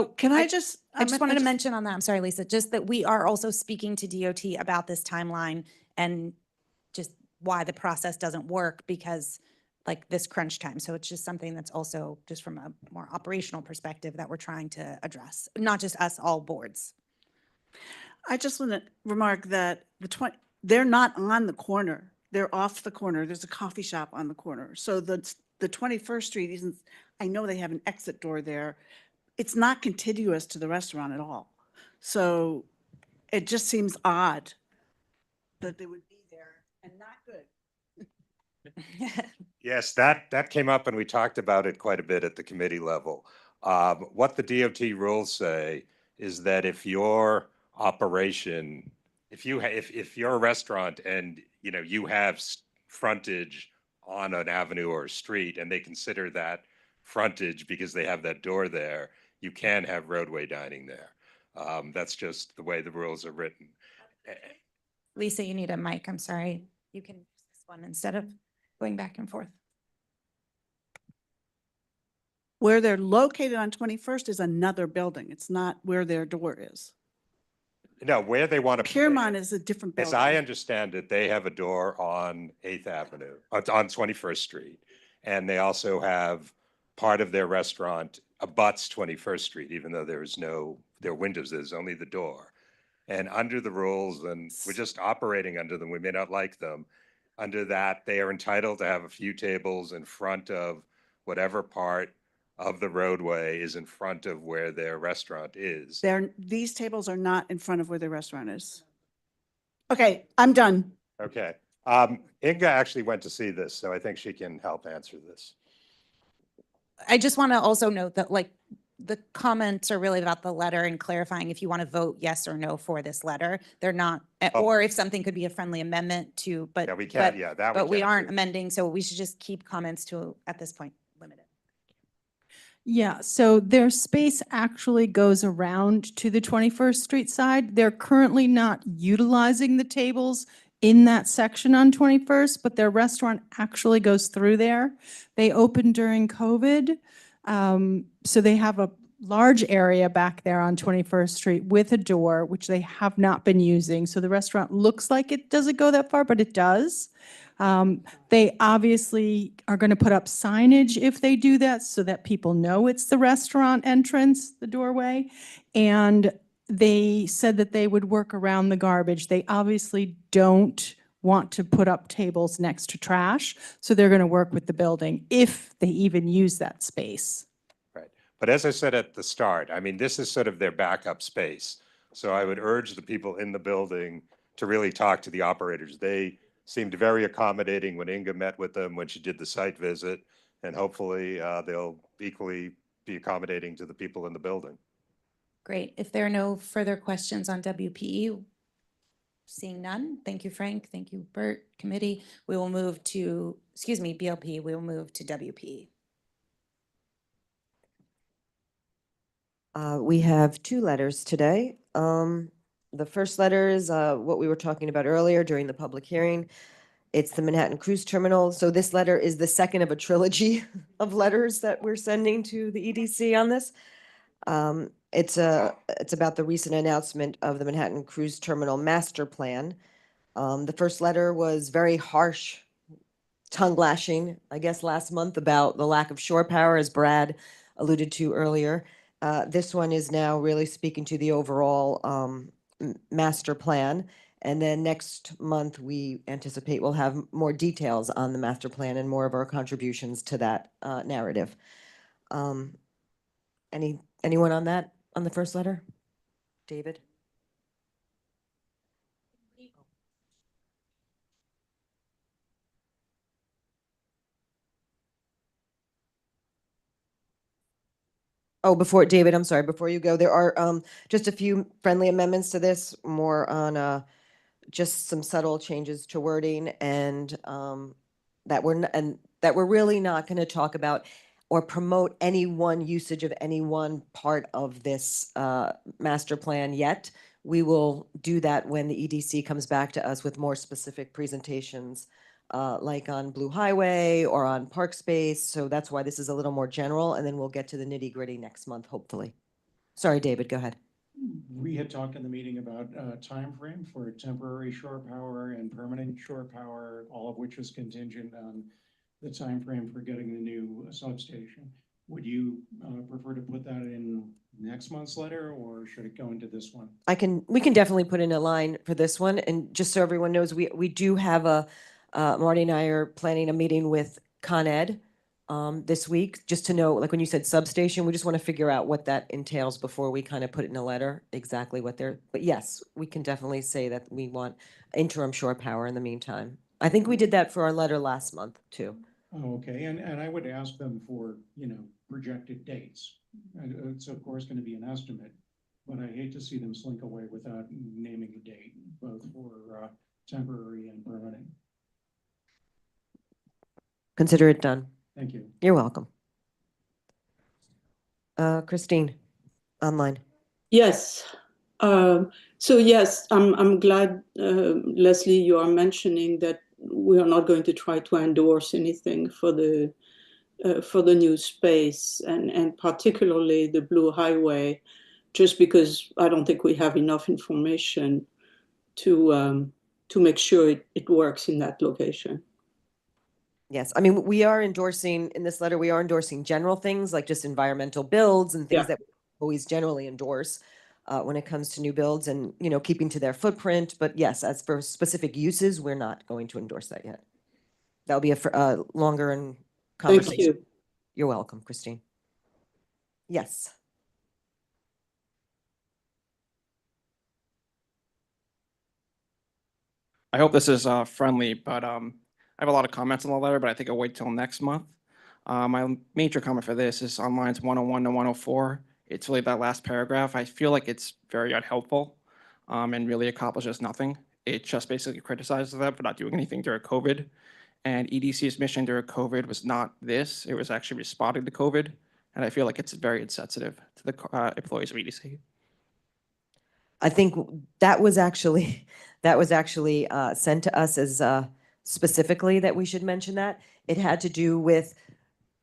just wanted to mention on that, I'm sorry, Lisa, just that we are also speaking to DOT about this timeline and just why the process doesn't work because like this crunch time. So it's just something that's also just from a more operational perspective that we're trying to address, not just us, all boards.
I just want to remark that they're not on the corner. They're off the corner. There's a coffee shop on the corner. So the 21st Street isn't, I know they have an exit door there. It's not contiguous to the restaurant at all. So it just seems odd that they would be there and not good.
Yes, that came up and we talked about it quite a bit at the committee level. What the DOT rules say is that if your operation, if you're a restaurant and you have frontage on an avenue or a street and they consider that frontage because they have that door there, you can have roadway dining there. That's just the way the rules are written.
Lisa, you need a mic. I'm sorry. You can use this one instead of going back and forth.
Where they're located on 21st is another building. It's not where their door is.
No, where they want to.
Piermont is a different building.
As I understand it, they have a door on 8th Avenue, on 21st Street. And they also have part of their restaurant abuts 21st Street, even though their windows, there's only the door. And under the rules, and we're just operating under them, we may not like them. Under that, they are entitled to have a few tables in front of whatever part of the roadway is in front of where their restaurant is.
These tables are not in front of where their restaurant is. Okay, I'm done.
Okay. Inga actually went to see this, so I think she can help answer this.
I just want to also note that like the comments are really about the letter and clarifying if you want to vote yes or no for this letter. They're not, or if something could be a friendly amendment to, but
yeah, we can't,
but we aren't amending, so we should just keep comments to, at this point, limited.
Yeah, so their space actually goes around to the 21st Street side. They're currently not utilizing the tables in that section on 21st, but their restaurant actually goes through there. They opened during COVID, so they have a large area back there on 21st Street with a door, which they have not been using. So the restaurant looks like it doesn't go that far, but it does. They obviously are going to put up signage if they do that so that people know it's the restaurant entrance, the doorway. And they said that they would work around the garbage. They obviously don't want to put up tables next to trash. So they're going to work with the building if they even use that space.
Right. But as I said at the start, I mean, this is sort of their backup space. So I would urge the people in the building to really talk to the operators. They seemed very accommodating when Inga met with them, when she did the site visit, and hopefully they'll equally be accommodating to the people in the building.
Great. If there are no further questions on WPE, seeing none, thank you, Frank. Thank you, Bert, committee. We will move to BLP, we'll move to WP.
We have two letters today. The first letter is what we were talking about earlier during the public hearing. It's the Manhattan Cruise Terminal. So this letter is the second of a trilogy of letters that we're sending to the EDC on this. It's about the recent announcement of the Manhattan Cruise Terminal Master Plan. The first letter was very harsh, tongue lashing, I guess, last month about the lack of shore power, as Brad alluded to earlier. This one is now really speaking to the overall master plan. And then next month, we anticipate we'll have more details on the master plan and more of our contributions to that narrative. Anyone on that, on the first letter? David? Oh, before, David, I'm sorry, before you go, there are just a few friendly amendments to this, more on just some subtle changes to wording, and that we're really not going to talk about or promote any one usage of any one part of this master plan yet. We will do that when the EDC comes back to us with more specific presentations, like on Blue Highway or on Park Space. So that's why this is a little more general, and then we'll get to the nitty gritty next month, hopefully. Sorry, David, go ahead.
We had talked in the meeting about a time frame for temporary shore power and permanent shore power, all of which was contingent on the time frame for getting the new substation. Would you prefer to put that in next month's letter, or should it go into this one?
We can definitely put in a line for this one. And just so everyone knows, we do have Marty and I are planning a meeting with Con Ed this week, just to know, like when you said substation, we just want to figure out what that entails before we kind of put it in a letter, exactly what but yes, we can definitely say that we want interim shore power in the meantime. I think we did that for our letter last month too.
Oh, okay, and I would ask them for, projected dates. It's of course going to be an estimate, but I hate to see them slink away without naming a date, both for temporary and permanent.
Consider it done.
Thank you.
You're welcome. Christine, online.
Yes. So yes, I'm glad, Leslie, you are mentioning that we are not going to try to endorse anything for the new space, and particularly the Blue Highway, just because I don't think we have enough information to make sure it works in that location.
Yes, I mean, we are endorsing, in this letter, we are endorsing general things like just environmental builds and things that we always generally endorse when it comes to new builds and, keeping to their footprint. But yes, as for specific uses, we're not going to endorse that yet. That'll be a longer conversation.
Thank you.
You're welcome, Christine. Yes.
I hope this is friendly, but I have a lot of comments on the letter, but I think I'll wait till next month. My major comment for this is on lines 101 to 104. It's really that last paragraph. I feel like it's very unhelpful and really accomplishes nothing. It just basically criticizes them for not doing anything during COVID. And EDC's mission during COVID was not this. It was actually responding to COVID. And I feel like it's very insensitive to the employees of EDC.
I think that was actually sent to us as specifically that we should mention that. It had to do with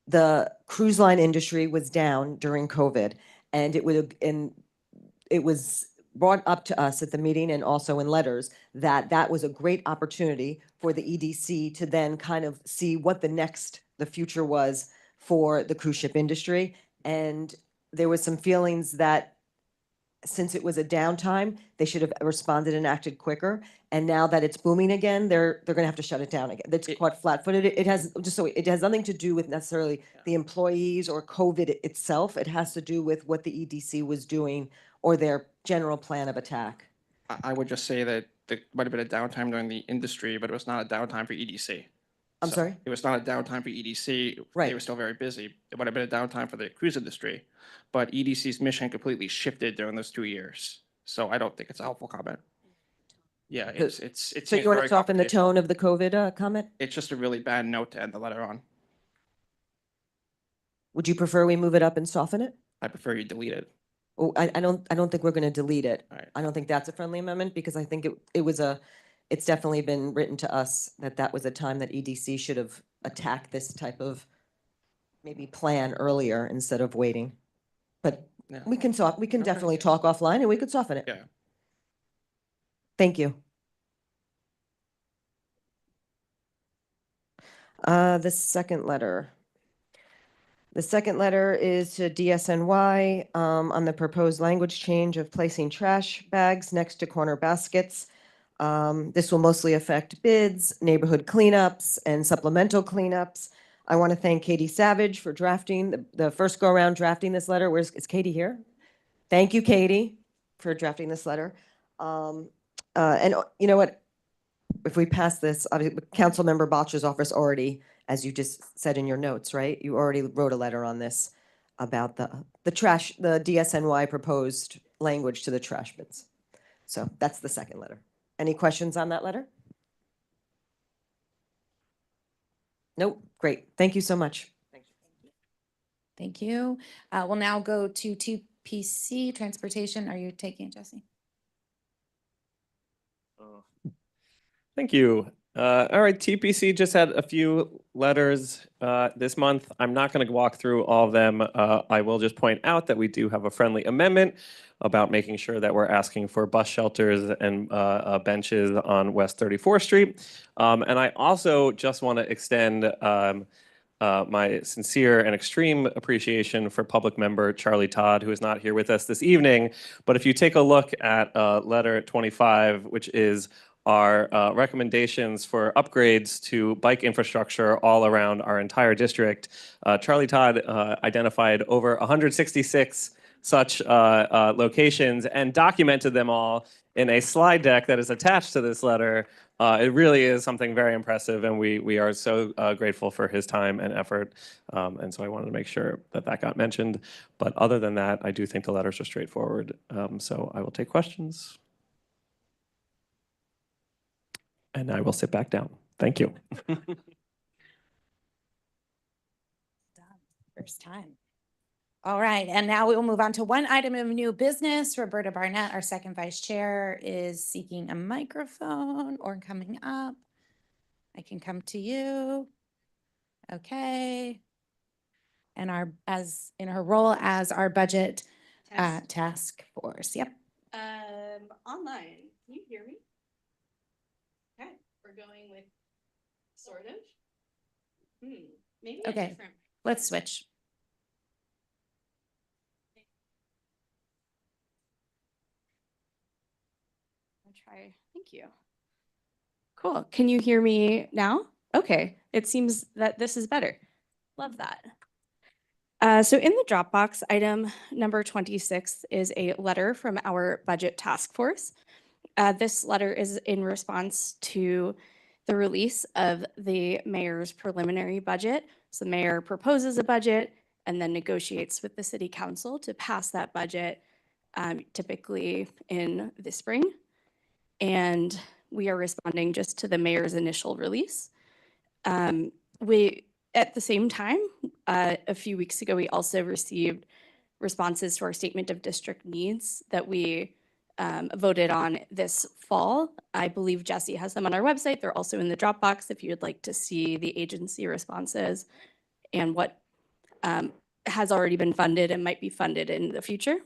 the cruise line industry was down during COVID, and it was brought up to us at the meeting and also in letters that was a great opportunity for the EDC to then kind of see what the future was for the cruise ship industry. And there was some feelings that since it was a downtime, they should have responded and acted quicker. And now that it's booming again, they're going to have to shut it down again. That's quite flat-footed. It has nothing to do with necessarily the employees or COVID itself. It has to do with what the EDC was doing or their general plan of attack.
I would just say that there might have been a downtime during the industry, but it was not a downtime for EDC.
I'm sorry?
It was not a downtime for EDC.
Right.
They were still very busy. It would have been a downtime for the cruise industry, but EDC's mission completely shifted during those 2 years. So I don't think it's a helpful comment. Yeah,
The-
it's
So
seems
you want
very
to soften the
confrontational.
tone of the COVID comment?
It's just a really bad note to end the letter on.
Would you prefer we move it up and soften it?
I prefer you delete it.
Oh, I don't think we're going to delete it.
All right.
I don't think that's a friendly amendment because I think it's definitely been written to us that was a time that EDC should have attacked this type of maybe plan earlier instead of waiting. But
Yeah.
we can
Okay.
definitely talk offline and we could soften it.
Yeah.
Thank you. The second letter. The second letter is to DSNY on the proposed language change of placing trash bags next to corner baskets. This will mostly affect bids, neighborhood cleanups, and supplemental cleanups. I want to thank Katie Savage for drafting the first go around drafting this letter. Is Katie here? Thank you, Katie, for drafting this letter. And you know what? If we pass this, Councilmember Botch's office already, as you just said in your notes, right? You already wrote a letter on this about the trash, the DSNY proposed language to the trash bins. So that's the second letter. Any questions on that letter? Nope. Great. Thank you so much.
Thank you. We'll now go to TPC, Transportation. Are you taking it, Jesse?
Thank you. All right, TPC just had a few letters this month. I'm not going to walk through all of them. I will just point out that we do have a friendly amendment about making sure that we're asking for bus shelters and benches on West 34th Street. And I also just want to extend my sincere and extreme appreciation for public member Charlie Todd, who is not here with us this evening. But if you take a look at letter 25, which is our recommendations for upgrades to bike infrastructure all around our entire district, Charlie Todd identified over 166 such locations and documented them all in a slide deck that is attached to this letter. It really is something very impressive, and we are so grateful for his time and effort. And so I wanted to make sure that that got mentioned. But other than that, I do think the letters are straightforward. So I will take questions. And I will sit back down. Thank you.
First time. All right, and now we will move on to one item of new business. Roberta Barnett, our second vice chair, is seeking a microphone or coming up. I can come to you. Okay. And as in her role as our budget task force. Yep.
Online, can you hear me? Okay, we're going with sort of. Maybe a
Okay,
different.
let's switch.
I'll try. Thank you. Cool. Can you hear me now? Okay. It seems that this is better. Love that. So in the Dropbox, item number 26 is a letter from our budget task force. This letter is in response to the release of the mayor's preliminary budget. So the mayor proposes a budget and then negotiates with the city council to pass that budget, typically in the spring. And we are responding just to the mayor's initial release. At the same time, a few weeks ago, we also received responses to our statement of district needs that we voted on this fall. I believe Jesse has them on our website. They're also in the Dropbox if you would like to see the agency responses and what has already been funded and might be funded in the future.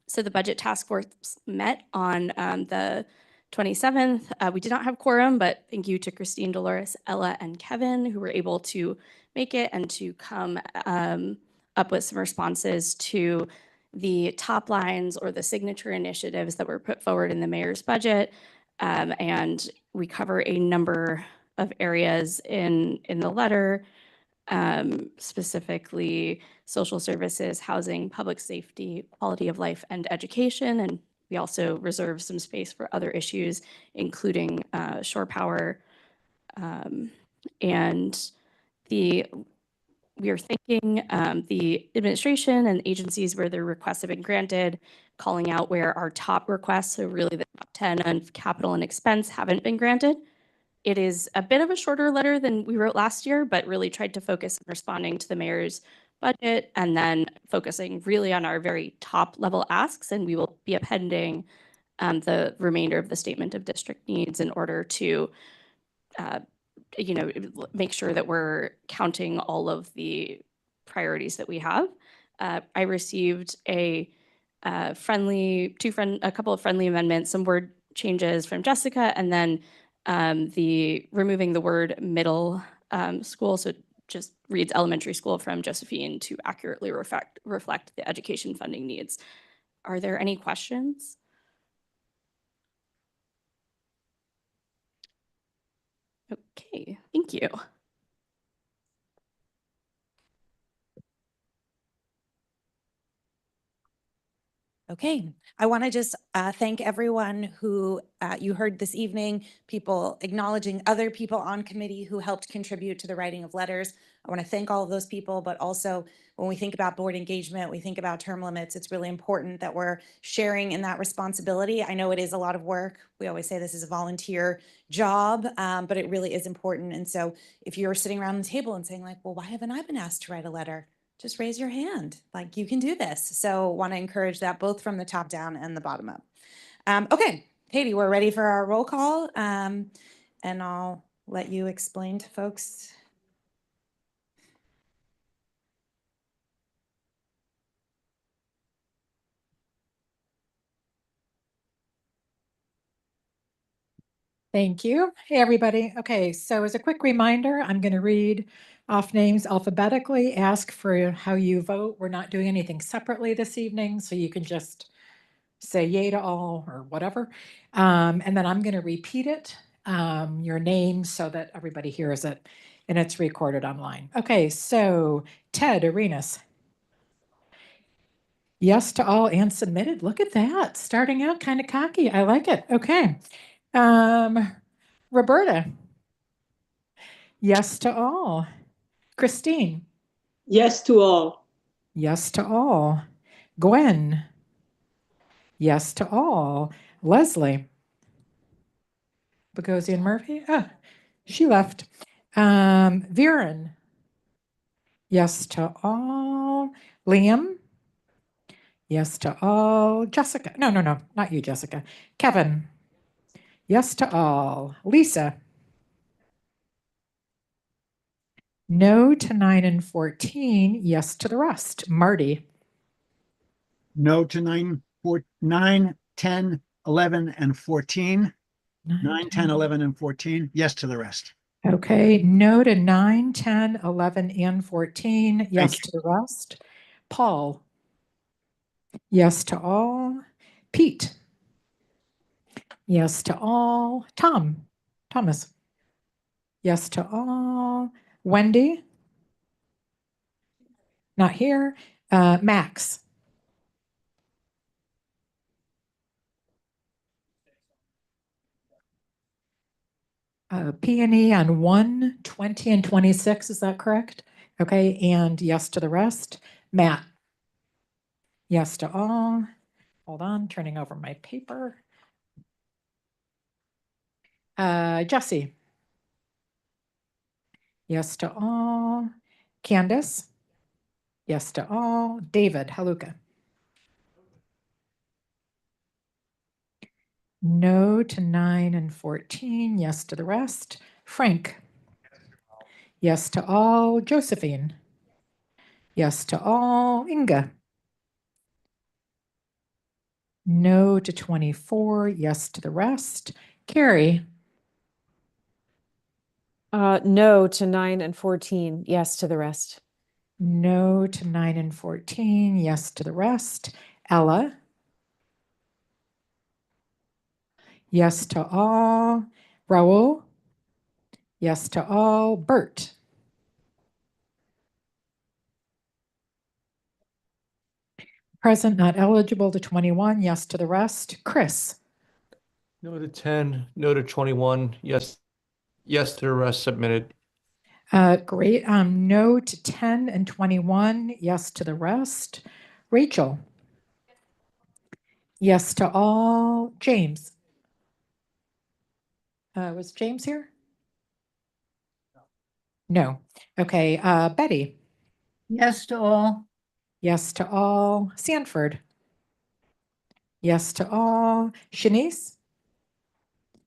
So the budget task force met on the 27th. We did not have quorum, but thank you to Christine, Dolores, Ella, and Kevin who were able to make it and to come up with some responses to the top lines or the signature initiatives that were put forward in the mayor's budget. And we cover a number of areas in the letter, specifically social services, housing, public safety, quality of life, and education. And we also reserve some space for other issues, including shore power. And we are thanking the administration and agencies where their requests have been granted, calling out where our top requests, so really the top 10 on capital and expense, haven't been granted. It is a bit of a shorter letter than we wrote last year, but really tried to focus on responding to the mayor's budget and then focusing really on our very top level asks. And we will be appending the remainder of the statement of district needs in order to make sure that we're counting all of the priorities that we have. I received a couple of friendly amendments, some word changes from Jessica, and then the removing the word middle school, so it just reads elementary school, from Josephine to accurately reflect the education funding needs. Are there any questions? Okay, thank you.
Okay, I want to just thank everyone who you heard this evening, people acknowledging other people on committee who helped contribute to the writing of letters. I want to thank all of those people, but also when we think about board engagement, we think about term limits, it's really important that we're sharing in that responsibility. I know it is a lot of work. We always say this is a volunteer job, but it really is important. And so if you're sitting around the table and saying like, well, why haven't I been asked to write a letter? Just raise your hand, like you can do this. So want to encourage that both from the top down and the bottom up. Okay, Katie, we're ready for our roll call. And I'll let you explain to folks.
Thank you. Hey, everybody. Okay, so as a quick reminder, I'm going to read off names alphabetically, ask for how you vote. We're not doing anything separately this evening, so you can just say yay to all or whatever. And then I'm going to repeat it, your name, so that everybody hears it and it's recorded online. Okay, so Ted Arenas. Yes to all and submitted. Look at that. Starting out kind of cocky. I like it. Okay. Roberta. Yes to all. Christine.
Yes to all.
Yes to all. Gwen. Yes to all. Leslie. Boghosian Murphy. She left. Viren. Yes to all. Liam. Yes to all. Jessica. No, not you, Jessica. Kevin. Yes to all. Lisa. No to 9 and 14. Yes to the rest. Marty.
No to 9, 10, 11, and 14. 9, 10, 11, and 14. Yes to the rest.
Okay. No to 9, 10, 11, and 14. Yes to the rest. Paul. Yes to all. Pete. Yes to all. Thomas. Yes to all. Wendy. Not here. Max. P&E on 1, 20, and 26. Is that correct? Okay. And yes to the rest. Matt. Yes to all. Hold on. Turning over my paper. Jesse. Yes to all. Candace. Yes to all. David Haluka. No to 9 and 14. Yes to the rest. Frank. Yes to all. Josephine. Yes to all. Inga. No to 24. Yes to the rest. Carrie.
No to 9 and 14. Yes to the rest.
No to 9 and 14. Yes to the rest. Ella. Yes to all. Raul. Yes to all. Bert. Present, not eligible to 21. Yes to the rest. Chris.
No to 10, no to 21. Yes to the rest submitted.
Great. No to 10 and 21. Yes to the rest. Rachel. Yes to all. James. Was James here? No. Okay. Betty.
Yes to all.
Yes to all. Sanford. Yes to all. Shanice.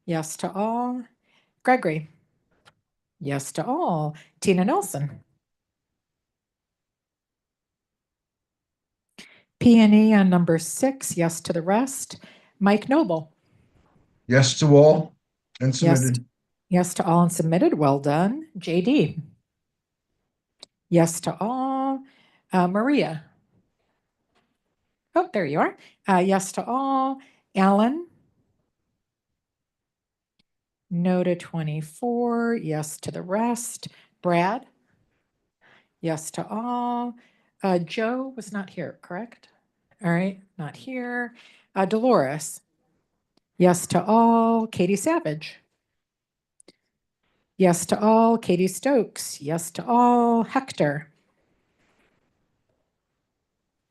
Yes to all. Gregory. Yes to all. Tina Nelson. P&E on number 6. Yes to the rest. Mike Noble.
Yes to all and
Yes.
submitted.
Yes to all and submitted. Well done. JD. Yes to all. Maria. Oh, there you are. Yes to all. Alan. No to 24. Yes to the rest. Brad. Yes to all. Joe was not here, correct? All right, not here. Dolores. Yes to all. Katie Savage. Yes to all. Katie Stokes. Yes to all. Hector.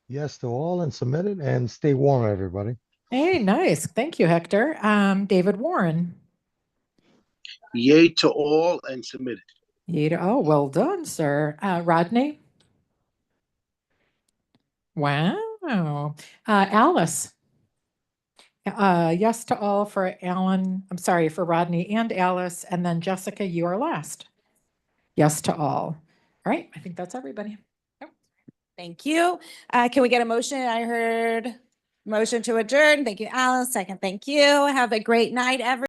Yes to all and submitted, and stay warm, everybody.
Hey, nice. Thank you, Hector. David Warren.
Yay to all and submitted.
Yay to all. Well done, sir. Rodney. Wow. Alice. Yes to all for Alan. I'm sorry, for Rodney and Alice. And then Jessica, you are last. Yes to all. All right. I think that's everybody.
Thank you. Can we get a motion? I heard motion to adjourn. Thank you, Alice. Second, thank you. Have a great night, everyone.